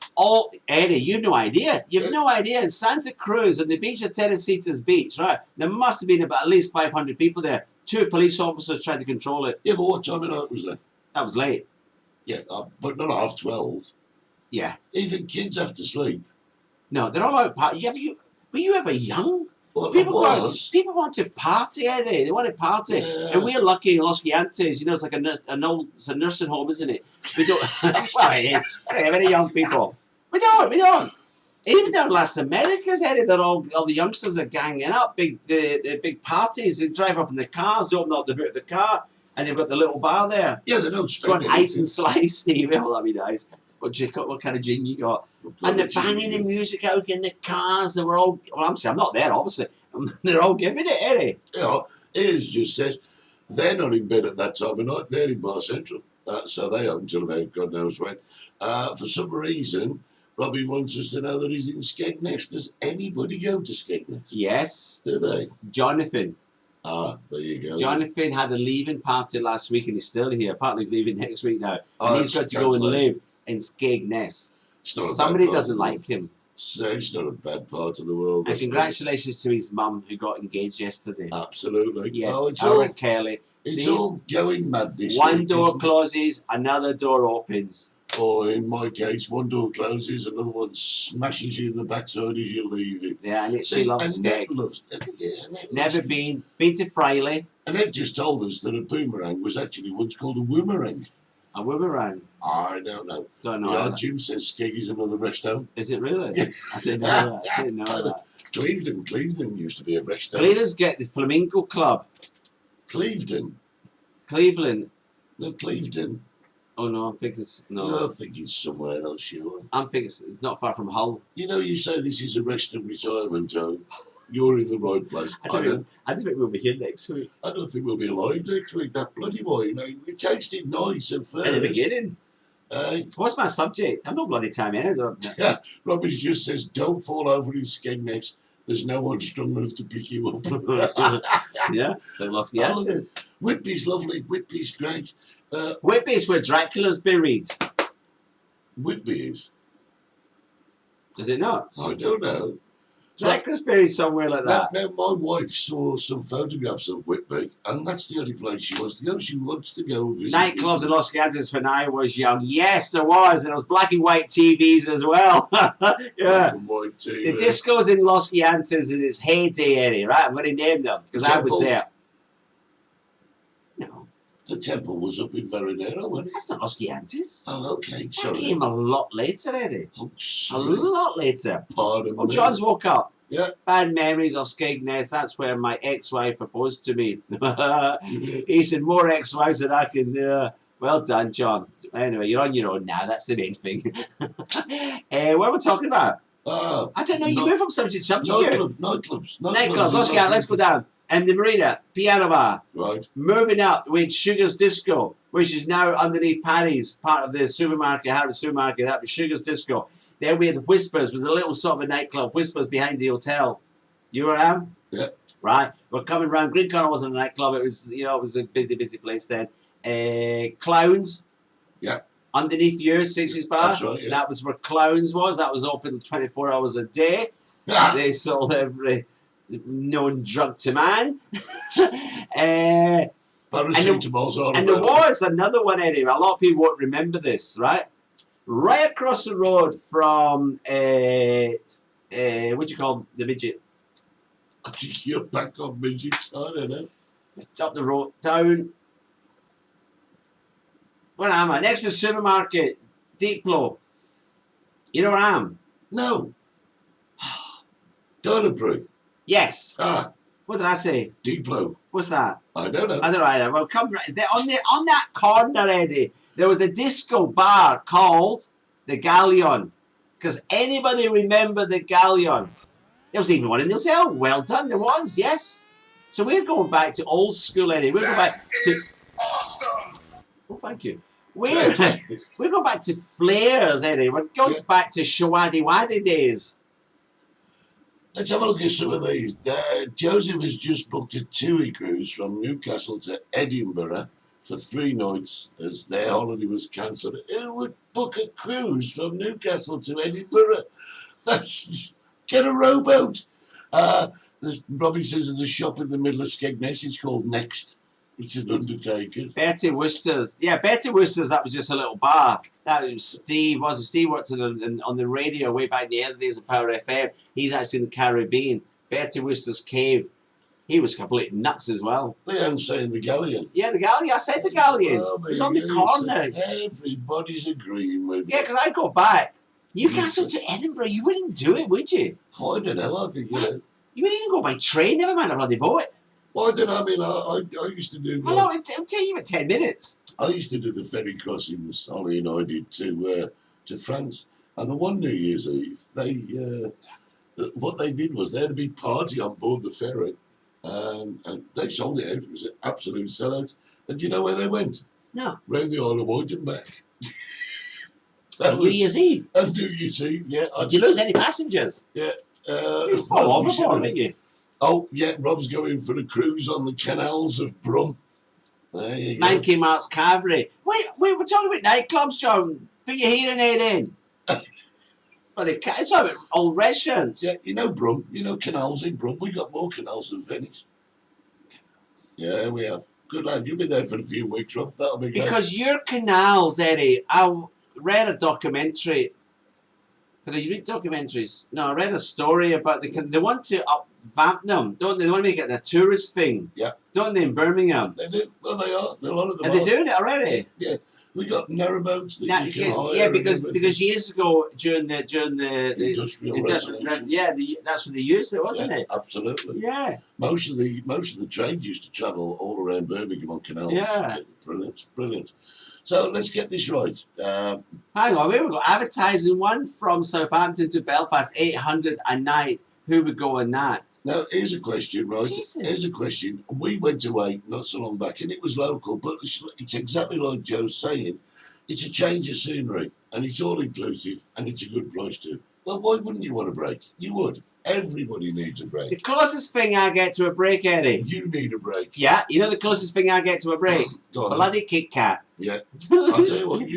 Eddie, you've no idea. You've no idea. In Santa Cruz, on the beach of Teresita's Beach, right? There must have been about at least 500 people there. 2 police officers tried to control it. Yeah, but what time of night was that? That was late. Yeah, but not 12:30. Yeah. Even kids have to sleep. No, they're all out partying. Were you ever young? Well, People was. want to party, Eddie. They want to party. Yeah. And we're lucky in Los Gigantes. You know, it's like it's a nursing home, isn't it? We don't... well, it is. Hey, many young people. We don't. Even down Las Americas, Eddie, they're all the youngsters are ganging up. Big parties. They drive up in the cars, they open up the boot of the car, and they've got the little bar there. Yeah, they don't Got spend ice and slice, Steve. Oh, that'd be nice. What kind of gin you got? And they're banging the music out in the cars. They were all... Well, I'm not there, obviously. They're all giving it, Eddie. Yeah, Ears just says they're not in bed at that time of night. They're in Bar Central. So they open till about God knows when. For some reason, Robbie wants us to know that he's in Skegness. Does anybody go to Skegness? Yes. Do they? Jonathan. There you go. Jonathan had a leaving party last week and he's still here. Apparently he's leaving next week now. And he's got to go and live in Skegness. Somebody doesn't like him. So it's not a bad part of the world. And congratulations to his mum who got engaged yesterday. Absolutely. Yes, it's Aaron Kelly. It's all going mad this One week, door isn't it? closes, another door opens. Or in my case, one door closes, another one smashes you in the backside as you leave it. Yeah, and she loves Skeg. Never been to Friley. And Ed just told us that a boomerang was actually once called a woomerang. A boomerang. I don't know. Don't know. Yeah, Jim says Skeg is another rest home. Is it really? I didn't know that. I didn't know that. Cleveland used to be a rest home. Cleveland's got the Flamingo Club. Cleveland. No, Cleveland. Oh no, I'm thinking I think it's somewhere else, you are. I'm thinking it's not far from Hull. You know, you say this is a rest and retirement home. You're in the right place. I don't think we'll be here next week. I don't think we'll be alive next week. That bloody boy, it tasted nice at first. At the beginning. What's my subject? I'm not bloody time in it. Robbie just says, don't fall over in Skegness. There's no one strong enough to pick you up. Yeah, so Los Gigantes. Whitby's lovely. Whitby's great. Whitby's where Dracula's buried. Whitby is? Is it not? I don't know. Dracula's buried somewhere like that. Now, my wife saw some photographs of Whitby, and that's the only place she wants to go. She wants to go and visit Nightclubs in Los Gigantes when I was young. Yes, there was. And there was black and white TVs as well. Yeah. Black and white TV. The discos in Los Gigantes in its heyday, Eddie, right? I'm going to name them because I was there. No. The temple was up in Veronero, wasn't it? That's not Los Gigantes. Oh, okay. That Sorry. came a lot later, Eddie. Oh, A sorry. lot later. Pardon Well, me. John's woke up. Yeah. Bad memories of Skegness. That's where my ex-wife proposed to me. He said, more ex-wives than I can do. Well done, John. Anyway, you're on your own now. That's the main thing. What are we talking about? I don't know. You move from subject to subject. Nightclubs. Nightclubs. Let's go down. And the marina, piano bar. Right. Moving up with Sugar's Disco, which is now underneath Paddy's, part of the supermarket, Harrods supermarket. That was Sugar's Disco. Then we had Whispers, was a little sort of a nightclub. Whispers behind the hotel. You were at? Yeah. Right. We're coming round. Green Corner wasn't a nightclub. It was, it was a busy place then. Clowns. Yeah. underneath your 60s bar. That's right, yeah. That was where Clowns was. That was open 24 hours a day. They sold every known drug to man. Paracetamol's on. And there was another one, Eddie. A lot of people won't remember this, right? Right across the road from what you call the midget? I think you're back on midgets. I don't know. It's up the road, down. Where am I? Next to the supermarket, Deeplo. You know where I am? No. Durnabrew. Yes. Ah, What did I say? Diplo. What's that? I don't know. I don't know either. Well, come right there on that corner, Eddie. There was a disco bar called the Galleon. Because anybody remember the Galleon? There was even one in the hotel. Well done, there was, yes. So we're going back to old school, Eddie. We're going back to. Awesome. Oh, thank you. We're going back to flares, Eddie. We're going back to Shawadi Wadi days. Let's have a look at some of these. Joseph has just booked a two-week cruise from Newcastle to Edinburgh for 3 nights as their holiday was cancelled. Who would book a cruise from Newcastle to Edinburgh? Get a rowboat. Robbie says there's a shop in the middle of Skegness. It's called Next. It's an Undertaker's. Betty Worcester's. Yeah, Betty Worcester's, that was just a little bar. That was Steve, wasn't it? Steve worked on the radio way back in the early days of Power FM. He's actually in the Caribbean. Betty Worcester's Cave. He was completely nuts as well. Leon's saying the Galleon. Yeah, the Galleon. I said the Galleon. Well, It was on the corner. Everybody's agreeing with Yeah, you. because I go back. Newcastle to Edinburgh, you wouldn't do it, would you? I don't know. I think, You wouldn't even go by train, never mind a bloody boat. well, I don't know. I mean, I used to do. Hello, it'll take you about 10 minutes. I used to do the ferry crossings. Ollie and I did to France. And the one New Year's Eve, what they did was they had a big party on board the ferry, and they sold it out. It was an absolute sellout. And do you know where they went? No. Round the Isle of Wight and back. New Year's Eve. And New Year's Eve, yeah. Did you lose any passengers? Yeah. You fall overboard, didn't you? Oh, yeah, Rob's going for a cruise on the canals of Brum. There you go. Monkey Mark's Cavalry. Wait, we're talking about nightclubs, John. Put your hearing aid in. Well, it's all about old restaurants. Yeah, you know Brum. You know canals in Brum. We got more canals than Venice. Yeah, we have. Good lad. You've been there for a few weeks, Rob. That'll be great. Because your canals, Eddie, I read a documentary. Did you read documentaries? No, I read a story about they want to upvamp them, don't they? They want to make it a tourist thing. Yeah. Don't they, in Birmingham? They do. Well, they are. A lot of them Are they doing it already? Yeah. We got narrowboats that you can hire. Yeah, and because everything. years ago during the Industrial Revolution. That's when they used it, wasn't Yeah, it? absolutely. Yeah. Most of the trains used to travel all around Birmingham on canals. Yeah. Brilliant. So let's get this right. Hang on, we've got advertising one from Southampton to Belfast, 800 a night. Who would go on that? Now, here's a question, right? Jesus. Here's a question. We went away not so long back, and it was local, but it's exactly like Joe's saying. It's a change of scenery, and it's all-inclusive, and it's a good price too. Well, why wouldn't you want a break? You would. Everybody needs a The break. closest thing I get to a break, Eddie. You need a break. Yeah, you know the closest thing I get to a break? Go on. Bloody Kit Kat. Yeah. I'll tell you what,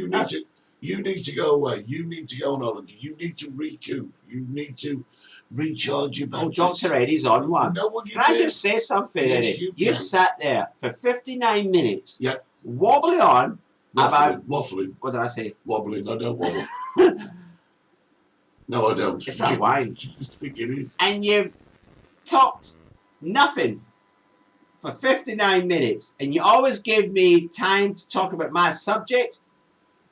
you need to go away. You need to go on holiday. You need to recoup. You need to recharge your Oh, batteries. Dr. Eddie's on one. No, what you Can I do? just say something, Yes, Eddie? you You can. sat there for 59 minutes, Yeah. wobbling on about... Waffling. What did I say? Wobbling. I don't wobble. No, I don't. It's not wine. I think it is. And you've talked nothing for 59 minutes, and you always give me time to talk about my subject,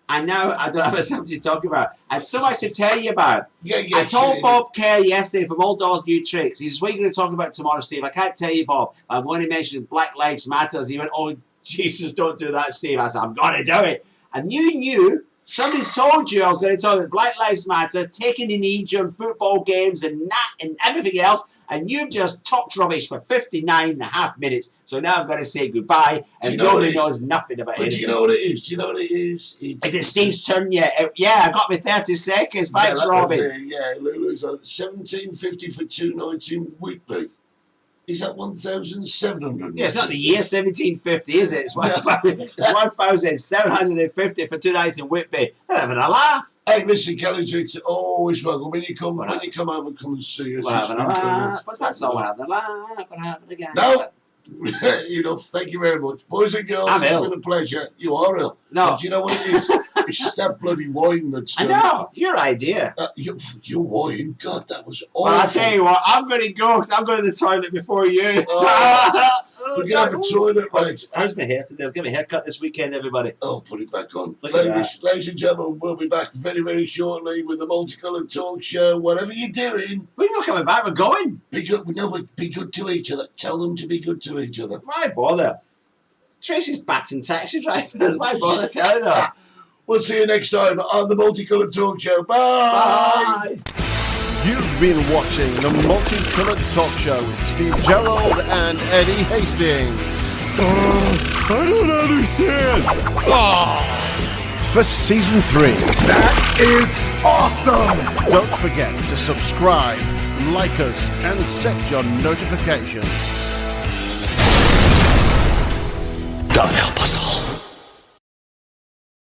and now I don't have a subject to talk about. I had so much to tell you about. Yeah. I told sure. Bob Kerr yesterday from Old Doll's New Tricks. He says, what are you going to talk about tomorrow, Steve? I can't tell you, Bob. I'm going to mention Black Lives Matter. He went, oh, Jesus, don't do that, Steve. I said, I'm going to do it. And you knew, somebody's told you I was going to talk about Black Lives Matter, taking the knee during football games and that and everything else, and you've just talked rubbish for 59 and a half minutes. So now I've got to say goodbye, and nobody knows nothing about But it. do you know what it is? Do you know what it is? Is it Steve's turn yet? Yeah, I got me 30 seconds. Thanks, Robbie. Yeah, Lulu's on $17.50 for 2 nights in Whitby. Is that 1,700? Yeah, it's not the year 1750, is it? It's 1,750 for 2 nights in Whitby. They're having a laugh. Hey, listen, Kelly, it's always welcome. When you come over, come and see us. We're having a laugh. What's that song? We're having a laugh. We're having a game. No. Thank you very much. Boys and girls, I'm ill. It's been a pleasure. You are ill. No. But you know what it is? It's that bloody wine that's... I know. Your idea. Your wine? God, that was awful. Well, I'll tell you what. I'm going to go because I'm going to the toilet before you. We're going to have a toilet, mate. How's my hair today? I'll get my hair cut this weekend, everybody. Oh, put it back on. Look at Ladies and gentlemen, we'll be back very, very shortly with the Multicoloured Talk Show. Whatever you're doing... We're not coming back. We're going. Be good to each other. Tell them to be good to each other. Why bother? Tracy's batting taxi drivers. Why bother telling her? We'll see you next time on the Multicoloured Talk Show. Bye! Bye. You've been watching the Multicoloured Talk Show with Steve Gerald and Eddie Hastings. I don't understand. For season 3. That is awesome. Don't forget to subscribe, like us, and set your notifications. God help us all.